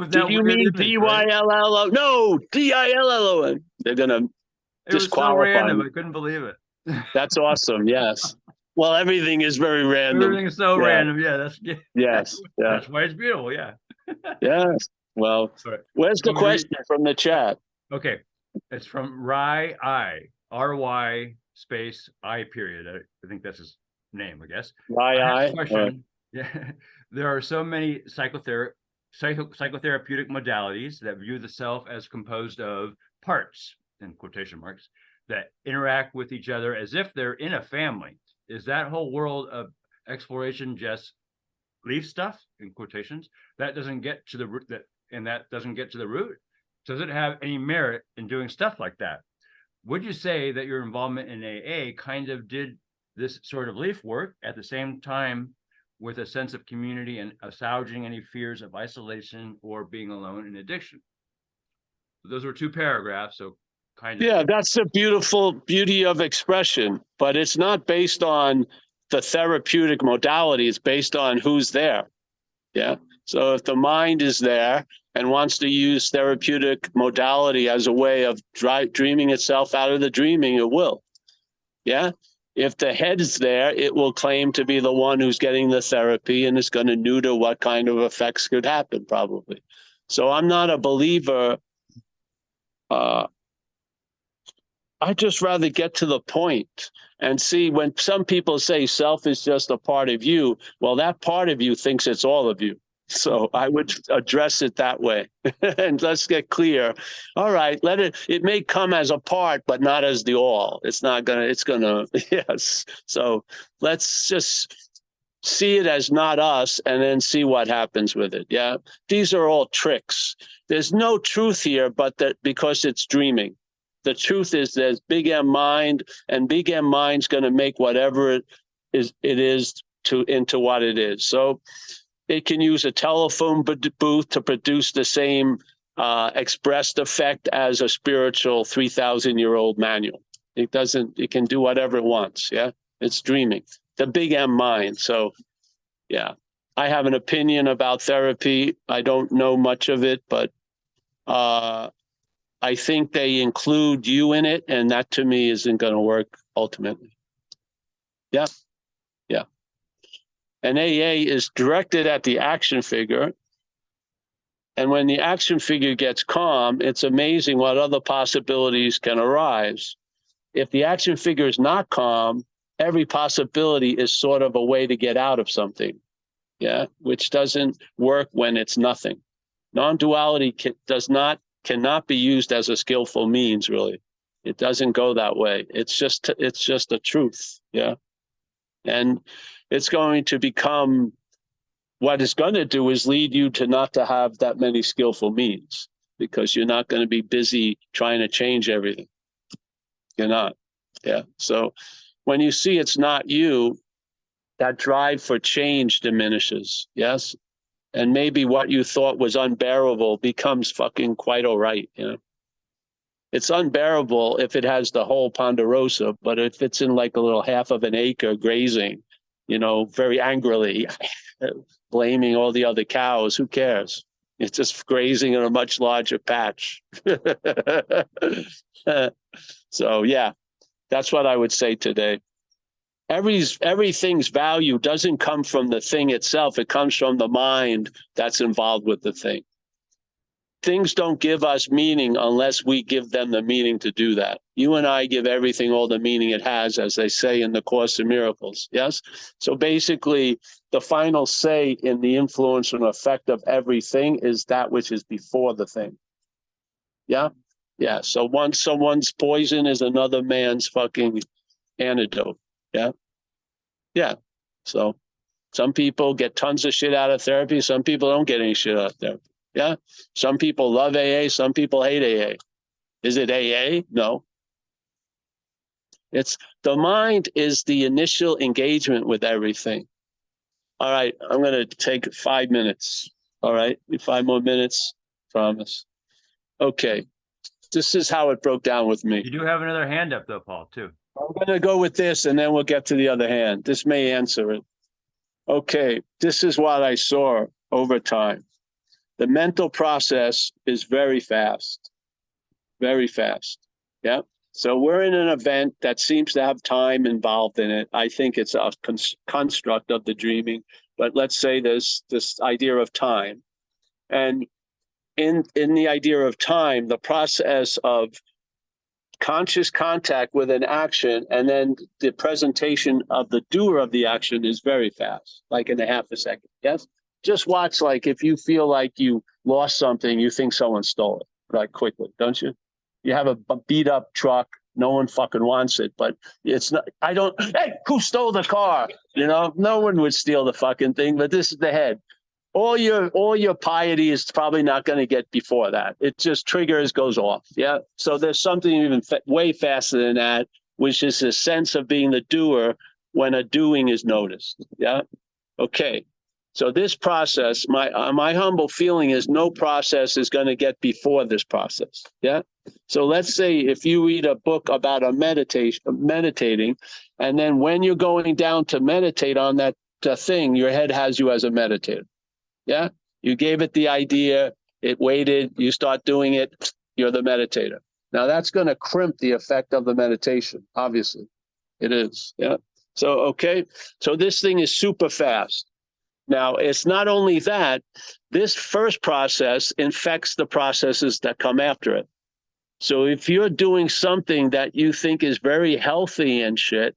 Did you mean D-Y-L-L-O? No, D-I-L-L-O-N. They're going to disqualify. It was so random. I couldn't believe it. That's awesome. Yes. Well, everything is very random. Everything is so random. Yeah, that's yes. Yeah. That's why it's beautiful. Yeah. Yes. Well, where's the question from the chat? Okay. It's from R-Y space I period. I think that's his name, I guess. Question. Yeah. There are so many psychotherapeutic modalities that view the self as composed of parts, in quotation marks, that interact with each other as if they're in a family. Is that whole world of exploration just leaf stuff, in quotations, that doesn't get to the root, that doesn't get to the root? Does it have any merit in doing stuff like that? Would you say that your involvement in AA kind of did this sort of leaf work at the same time with a sense of community and assuaging any fears of isolation or being alone in addiction? Those were 2 paragraphs, so kind of. Yeah, that's the beauty of expression, but it's not based on the therapeutic modality. It's based on who's there. Yeah. So if the mind is there and wants to use therapeutic modality as a way of dreaming itself out of the dreaming, it will. Yeah. If the head is there, it will claim to be the one who's getting the therapy, and it's going to neuter what kind of effects could happen, probably. So I'm not a believer I'd just rather get to the point and see. When some people say self is just a part of you, well, that part of you thinks it's all of you. So I would address it that way. And let's get clear. All right, it may come as a part, but not as the all. It's gonna, yes. So let's just see it as not us and then see what happens with it. Yeah. These are all tricks. There's no truth here, but that because it's dreaming. The truth is there's big M mind, and big M mind's going to make whatever it is into what it is. So it can use a telephone booth to produce the same expressed effect as a spiritual 3,000-year-old manual. It can do whatever it wants. Yeah. It's dreaming. The big M mind. So yeah, I have an opinion about therapy. I don't know much of it, but I think they include you in it, and that to me isn't going to work ultimately. Yeah. Yeah. And AA is directed at the action figure. And when the action figure gets calm, it's amazing what other possibilities can arise. If the action figure is not calm, every possibility is sort of a way to get out of something. Yeah. Which doesn't work when it's nothing. Non-duality cannot be used as a skillful means, really. It doesn't go that way. It's just a truth. Yeah. And it's going to become, what it's going to do is lead you to not to have that many skillful means, because you're not going to be busy trying to change everything. You're not. Yeah. So when you see it's not you, that drive for change diminishes. Yes. And maybe what you thought was unbearable becomes fucking quite all right. You know, it's unbearable if it has the whole ponderosa, but if it's in like a little half of an acre grazing, you know, very angrily, blaming all the other cows, who cares? It's just grazing in a much larger patch. So yeah, that's what I would say today. Everything's value doesn't come from the thing itself. It comes from the mind that's involved with the thing. Things don't give us meaning unless we give them the meaning to do that. You and I give everything all the meaning it has, as they say in the Course in Miracles. Yes. So basically, the final say in the influence and effect of everything is that which is before the thing. Yeah. Yeah. So once someone's poison is another man's fucking antidote. Yeah. Yeah. So some people get tons of shit out of therapy. Some people don't get any shit out of therapy. Yeah. Some people love AA. Some people hate AA. Is it AA? No. It's the mind is the initial engagement with everything. All right. I'm going to take 5 minutes. All right. 5 more minutes. Promise. Okay. This is how it broke down with me. You do have another hand up though, Paul, too. I'm going to go with this and then we'll get to the other hand. This may answer it. Okay. This is what I saw over time. The mental process is very fast. Very fast. Yeah. So we're in an event that seems to have time involved in it. I think it's a construct of the dreaming, but let's say there's this idea of time. And in the idea of time, the process of conscious contact with an action and then the presentation of the doer of the action is very fast, like in a half a second. Yes. Just watch, like if you feel like you lost something, you think someone stole it, like quickly, don't you? You have a beat up truck, no one fucking wants it, but it's not, hey, who stole the car? You know, no one would steal the fucking thing, but this is the head. All your piety is probably not going to get before that. It just triggers, goes off. Yeah. So there's something even way faster than that, which is a sense of being the doer when a doing is noticed. Yeah. Okay. So this process, my humble feeling is no process is going to get before this process. Yeah. So let's say if you read a book about meditating, and then when you're going down to meditate on that thing, your head has you as a meditator. Yeah. You gave it the idea, it waited, you start doing it, you're the meditator. Now that's going to crimp the effect of the meditation. Obviously it is. Yeah. So, okay. So this thing is super fast. Now, it's not only that, this first process infects the processes that come after it. So if you're doing something that you think is very healthy and shit,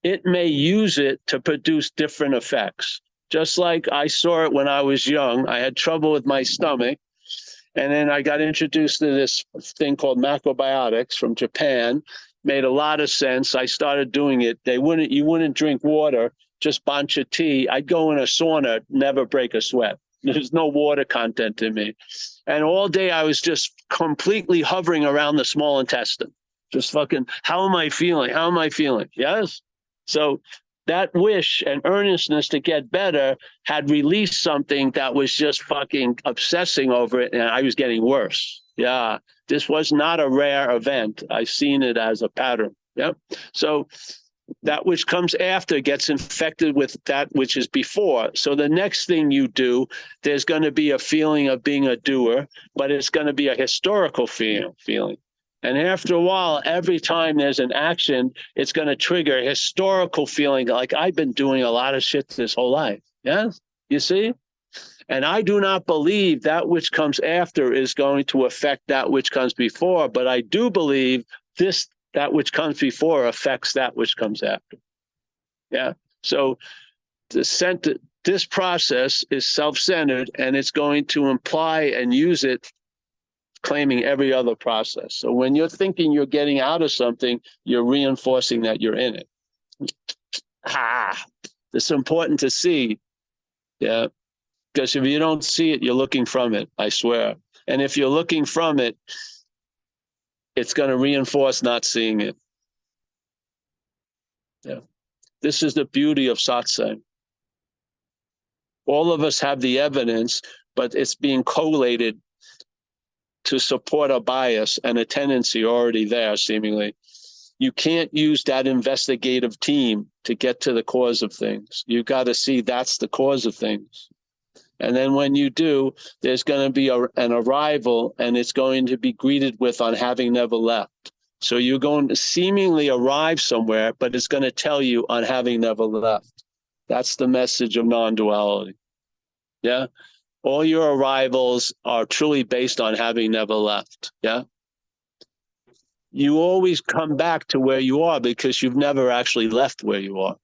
it may use it to produce different effects. Just like I saw it when I was young. I had trouble with my stomach. And then I got introduced to this thing called macrobiotics from Japan. Made a lot of sense. I started doing it. You wouldn't drink water, just bancha tea. I'd go in a sauna, never break a sweat. There's no water content in me. And all day I was just completely hovering around the small intestine. Just fucking, how am I feeling? How am I feeling? Yes. So that wish and earnestness to get better had released something that was just fucking obsessing over it, and I was getting worse. Yeah, this was not a rare event. I've seen it as a pattern. Yep. So that which comes after gets infected with that which is before. So the next thing you do, there's going to be a feeling of being a doer, but it's going to be a historical feeling. And after a while, every time there's an action, it's going to trigger a historical feeling like I've been doing a lot of shit this whole life. Yes, you see? And I do not believe that which comes after is going to affect that which comes before, but I do believe that which comes before affects that which comes after. Yeah. So this process is self-centered, and it's going to imply and use it claiming every other process. So when you're thinking you're getting out of something, you're reinforcing that you're in it. It's important to see. Yeah. Because if you don't see it, you're looking from it, I swear. And if you're looking from it, it's going to reinforce not seeing it. Yeah. This is the beauty of satsang. All of us have the evidence, but it's being collated to support a bias and a tendency already there, seemingly. You can't use that investigative team to get to the cause of things. You got to see that's the cause of things. And then when you do, there's going to be an arrival, and it's going to be greeted with on having never left. So you're going to seemingly arrive somewhere, but it's going to tell you on having never left. That's the message of non-duality. Yeah. All your arrivals are truly based on having never left. Yeah. You always come back to where you are because you've never actually left where you are.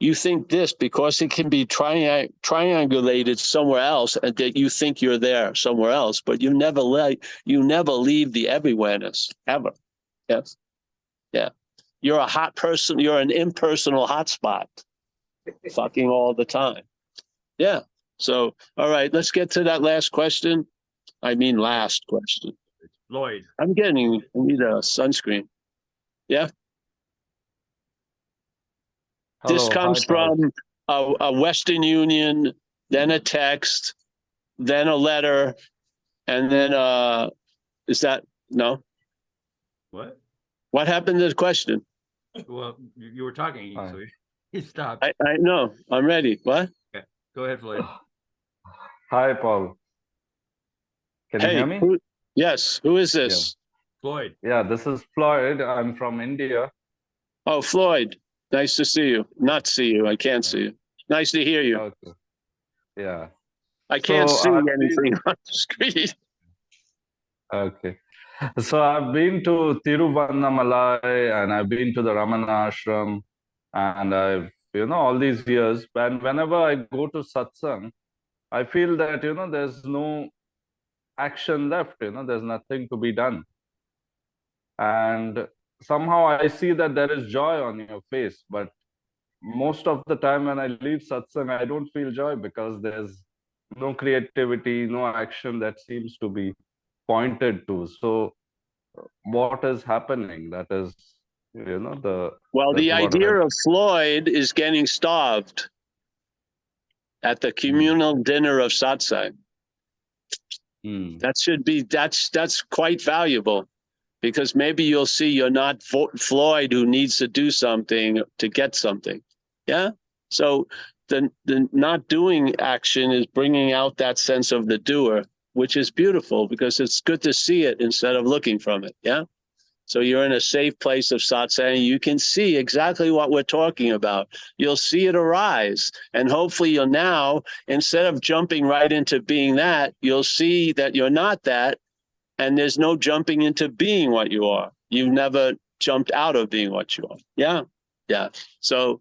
You think this because it can be triangulated somewhere else, and that you think you're there somewhere else, but you never leave the everywhereness ever. Yes. Yeah. You're a hot person. You're an impersonal hotspot, fucking all the time. Yeah. So, all right, let's get to that last question. I mean, last question. Lloyd. I need a sunscreen. Yeah. Hello, This comes hi, Paul. from a Western Union, then a text, then a letter, and then is that no? What? What happened to the question? Well, you were talking, Hi. so he stopped. I know. I'm ready. What? Okay. Go ahead, Floyd. Hi, Paul. Can you Hey, hear me? yes. Who is this? Floyd. Yeah, this is Floyd. I'm from India. Oh, Floyd. Nice to see you. Not see you. I can't see you. Nice to hear you. Okay. Yeah. I can't So see I've anything on the screen. Okay. So I've been to Tiruvannamalai and I've been to the Ramana Ashram, and I've, all these years, and whenever I go to satsang, I feel that, there's no action left, there's nothing to be done. And somehow I see that there is joy on your face, but most of the time when I leave satsang, I don't feel joy because there's no creativity, no action that seems to be pointed to. So what is happening? That is, Well, the that's what idea of Floyd is getting starved at the communal dinner of satsang. That's quite valuable, because maybe you'll see you're not Floyd who needs to do something to get something. Yeah. So the not doing action is bringing out that sense of the doer, which is beautiful because it's good to see it instead of looking from it. Yeah. So you're in a safe place of satsang. You can see exactly what we're talking about. You'll see it arise. And hopefully you'll now, instead of jumping right into being that, you'll see that you're not that. And there's no jumping into being what you are. You've never jumped out of being what you are. Yeah. Yeah. So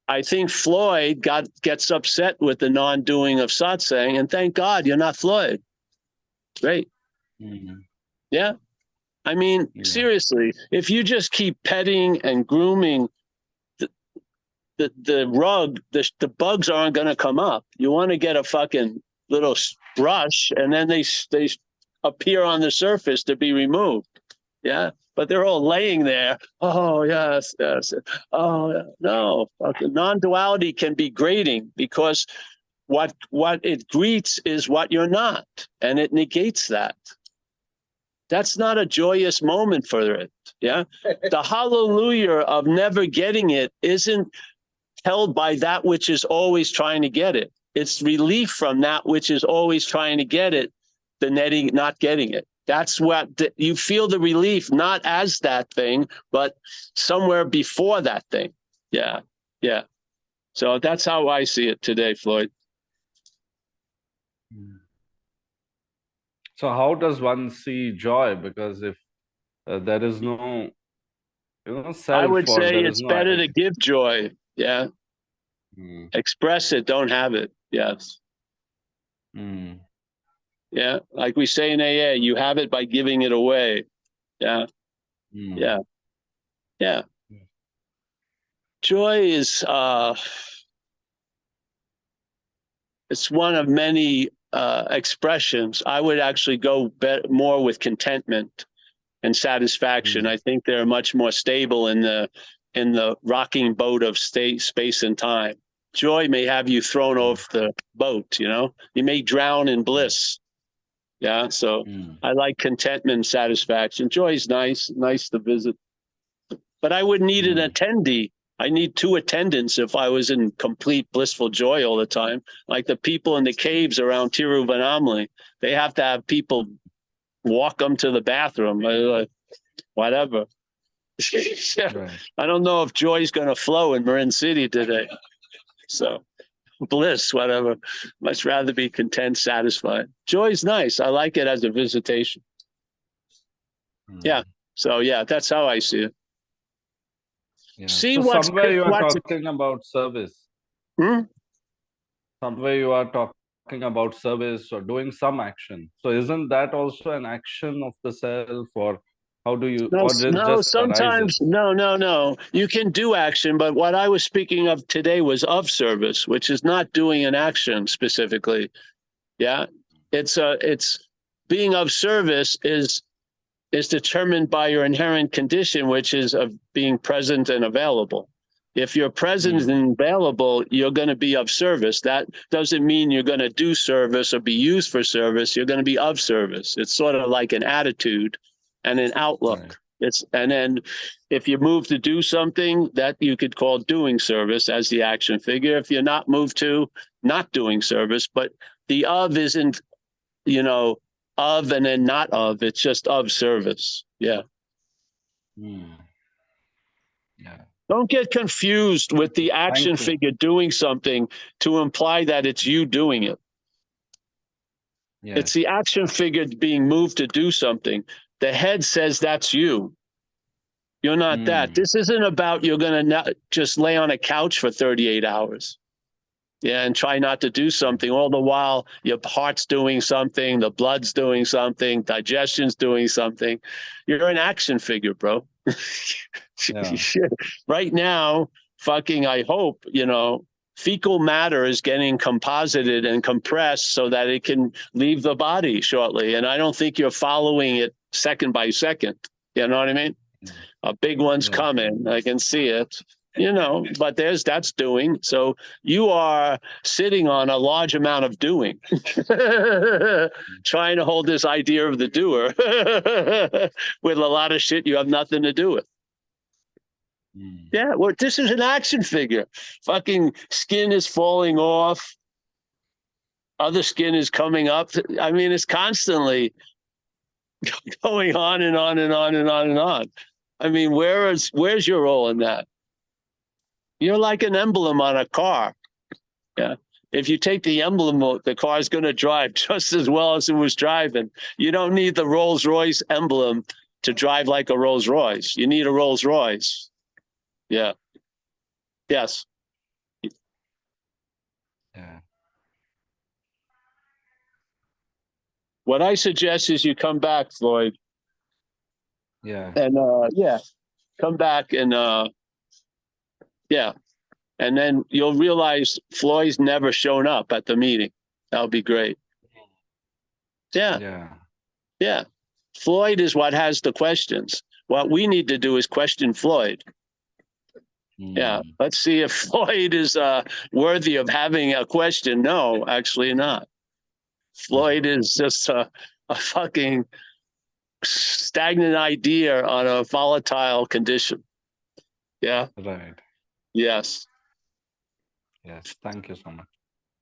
I think Floyd gets upset with the non-doing of satsang, and thank God you're not Floyd. Great. Yeah. I mean, seriously, if you just keep petting and grooming the rug, the bugs aren't going to come up. You want to get a fucking little brush, and then they appear on the surface to be removed. Yeah, but they're all laying there. Oh yes, yes. Oh no, fucking non-duality can be grating because what it greets is what you're not, and it negates that. That's not a joyous moment for it. Yeah, the hallelujah of never getting it isn't held by that which is always trying to get it. It's relief from that which is always trying to get it, the netting, not getting it. That's what you feel the relief, not as that thing, but somewhere before that thing. Yeah, yeah. So that's how I see it today, Floyd. So how does one see joy? Because if there is no, self, I would or say there is it's no better to identity. give joy. Yeah. Express it, don't have it. Yes. Yeah. Like we say in AA, you have it by giving it away. Yeah. Yeah. Yeah. Joy is it's one of many expressions. I would actually go more with contentment and satisfaction. I think they're much more stable in the rocking boat of space and time. Joy may have you thrown off the boat, you may drown in bliss. Yeah. So I like contentment and satisfaction. Joy is nice to visit, but I wouldn't need an attendee. I need two attendants if I was in complete blissful joy all the time. Like the people in the caves around Tiruvannamalai, they have to have people walk them to the bathroom, whatever. I don't know if joy's going to flow in Marin City today. So bliss, whatever. Much rather be content, satisfied. Joy's nice. I like it as a visitation. Yeah. So yeah, that's how I see it. Yeah. See so what's somewhere you are talking about service. Somewhere you are talking about service or doing some action. So isn't that also an action of the self, or how do you, No, or it no, just sometimes, arises? no. You can do action, but what I was speaking of today was of service, which is not doing an action specifically. Yeah. It's being of service is determined by your inherent condition, which is of being present and available. If you're present and available, you're going to be of service. That doesn't mean you're going to do service or be used for service. You're going to be of service. It's sort of like an attitude and an outlook. And then if you move to do something, that you could call doing service as the action figure. If you're not moved to, not doing service, but the of isn't, of and then not of, it's just of service. Yeah. Yeah. Don't get confused with the action figure doing something to imply that it's you doing it. It's the action figure being moved to do something. The head says that's you. You're not that. This isn't about you're going to just lay on a couch for 38 hours. Yeah, and try not to do something. All the while, your heart's doing something, the blood's doing something, digestion's doing something. You're an action figure, bro. Right now, I hope, fecal matter is getting composited and compressed so that it can leave the body shortly. And I don't think you're following it second by second. You know what I mean? A big one's coming. I can see it. But that's doing. So you are sitting on a large amount of doing, trying to hold this idea of the doer with a lot of shit you have nothing to do with. Yeah, well, this is an action figure. Fucking skin is falling off. Other skin is coming up. I mean, it's constantly going on and on and on and on and on. I mean, where's your role in that? You're like an emblem on a car. Yeah. if you take the emblem, the car's going to drive just as well as it was driving. You don't need the Rolls Royce emblem to drive like a Rolls Royce. You need a Rolls Royce. Yeah. Yes. Yeah. What I suggest is you come back, Floyd, Yeah. and come back and and then you'll realize Floyd's never shown up at the meeting. That'll be great. Yeah. Yeah. Yeah. Floyd is what has the questions. What we need to do is question Floyd. Yeah. Mm. Let's see if Floyd is worthy of having a question. No, actually not. Floyd is just a fucking stagnant idea on a volatile condition. Yeah. Right. Yes. Yes. Thank you so much.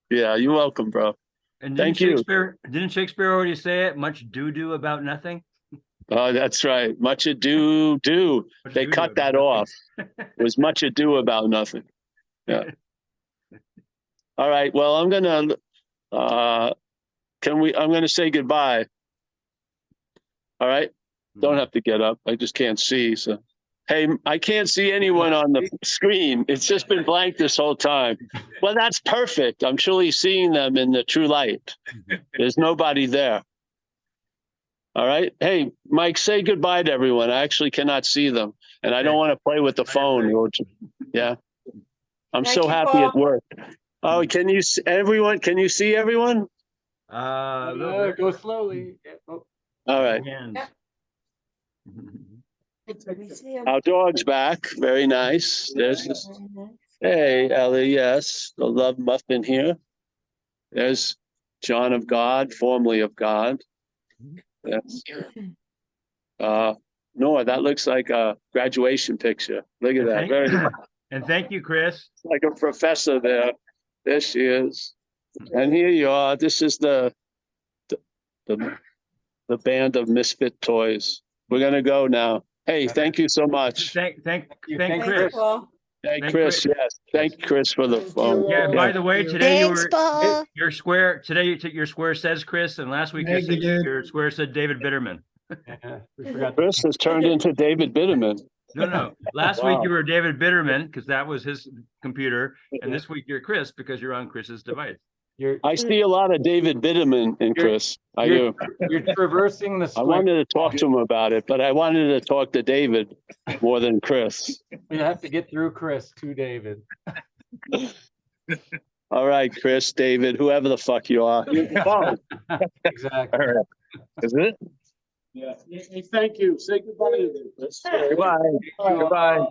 Yeah. You're welcome, bro. And Thank you. Didn't Shakespeare already say it? Much do about nothing. Oh, that's right. Much ado, do. Much They ado-do cut about that nothing. off. It was much ado about nothing. Yeah. All right. Well, I'm gonna I'm gonna say goodbye. All right. Don't have to get up. I just can't see. So, hey, I can't see anyone on the screen. It's just been blank this whole time. Well, that's perfect. I'm truly seeing them in the true light. There's nobody there. All right. Hey, Mike, say goodbye to everyone. I actually cannot see them, and I don't want to play with the phone. Yeah. I'm Thank so you, happy Paul. at work. Oh, can you everyone? Can you see everyone? Go slowly. Yeah, oh. All right. Hands. We see him. Our dog's back. Very nice. There's this. Hey, Ellie. Yes, the love muffin here. There's John of God, formerly of God. Yes. No, that looks like a graduation picture. Look at that. Very nice. And thank you, Chris. Like a professor there. There she is. And here you are. This is the band of misfit toys. We're gonna go now. Hey, thank you so much. Thank Thank Chris. you, Paul. Hey, Thank Chris. Yes, thank Chris for the phone. Yeah, by the way, today Thanks, Paul. your square your square says Chris, and last week Thank you, dude. your square said David Bitterman. Yeah, we forgot. Chris has turned into David Bitterman. No. Last Wow. week you were David Bitterman because that was his computer, and this week you're Chris because you're on Chris's device. You're I see a lot of David Bitterman in Chris. I do. you're traversing the I square. wanted to talk to him about it, but I wanted to talk to David more than Chris. You have to get through Chris to David. All right, Chris, David, whoever the fuck you are. Exactly. All right. Is it? Yeah. Hey, thank you. Say goodbye to them. Goodbye. Goodbye.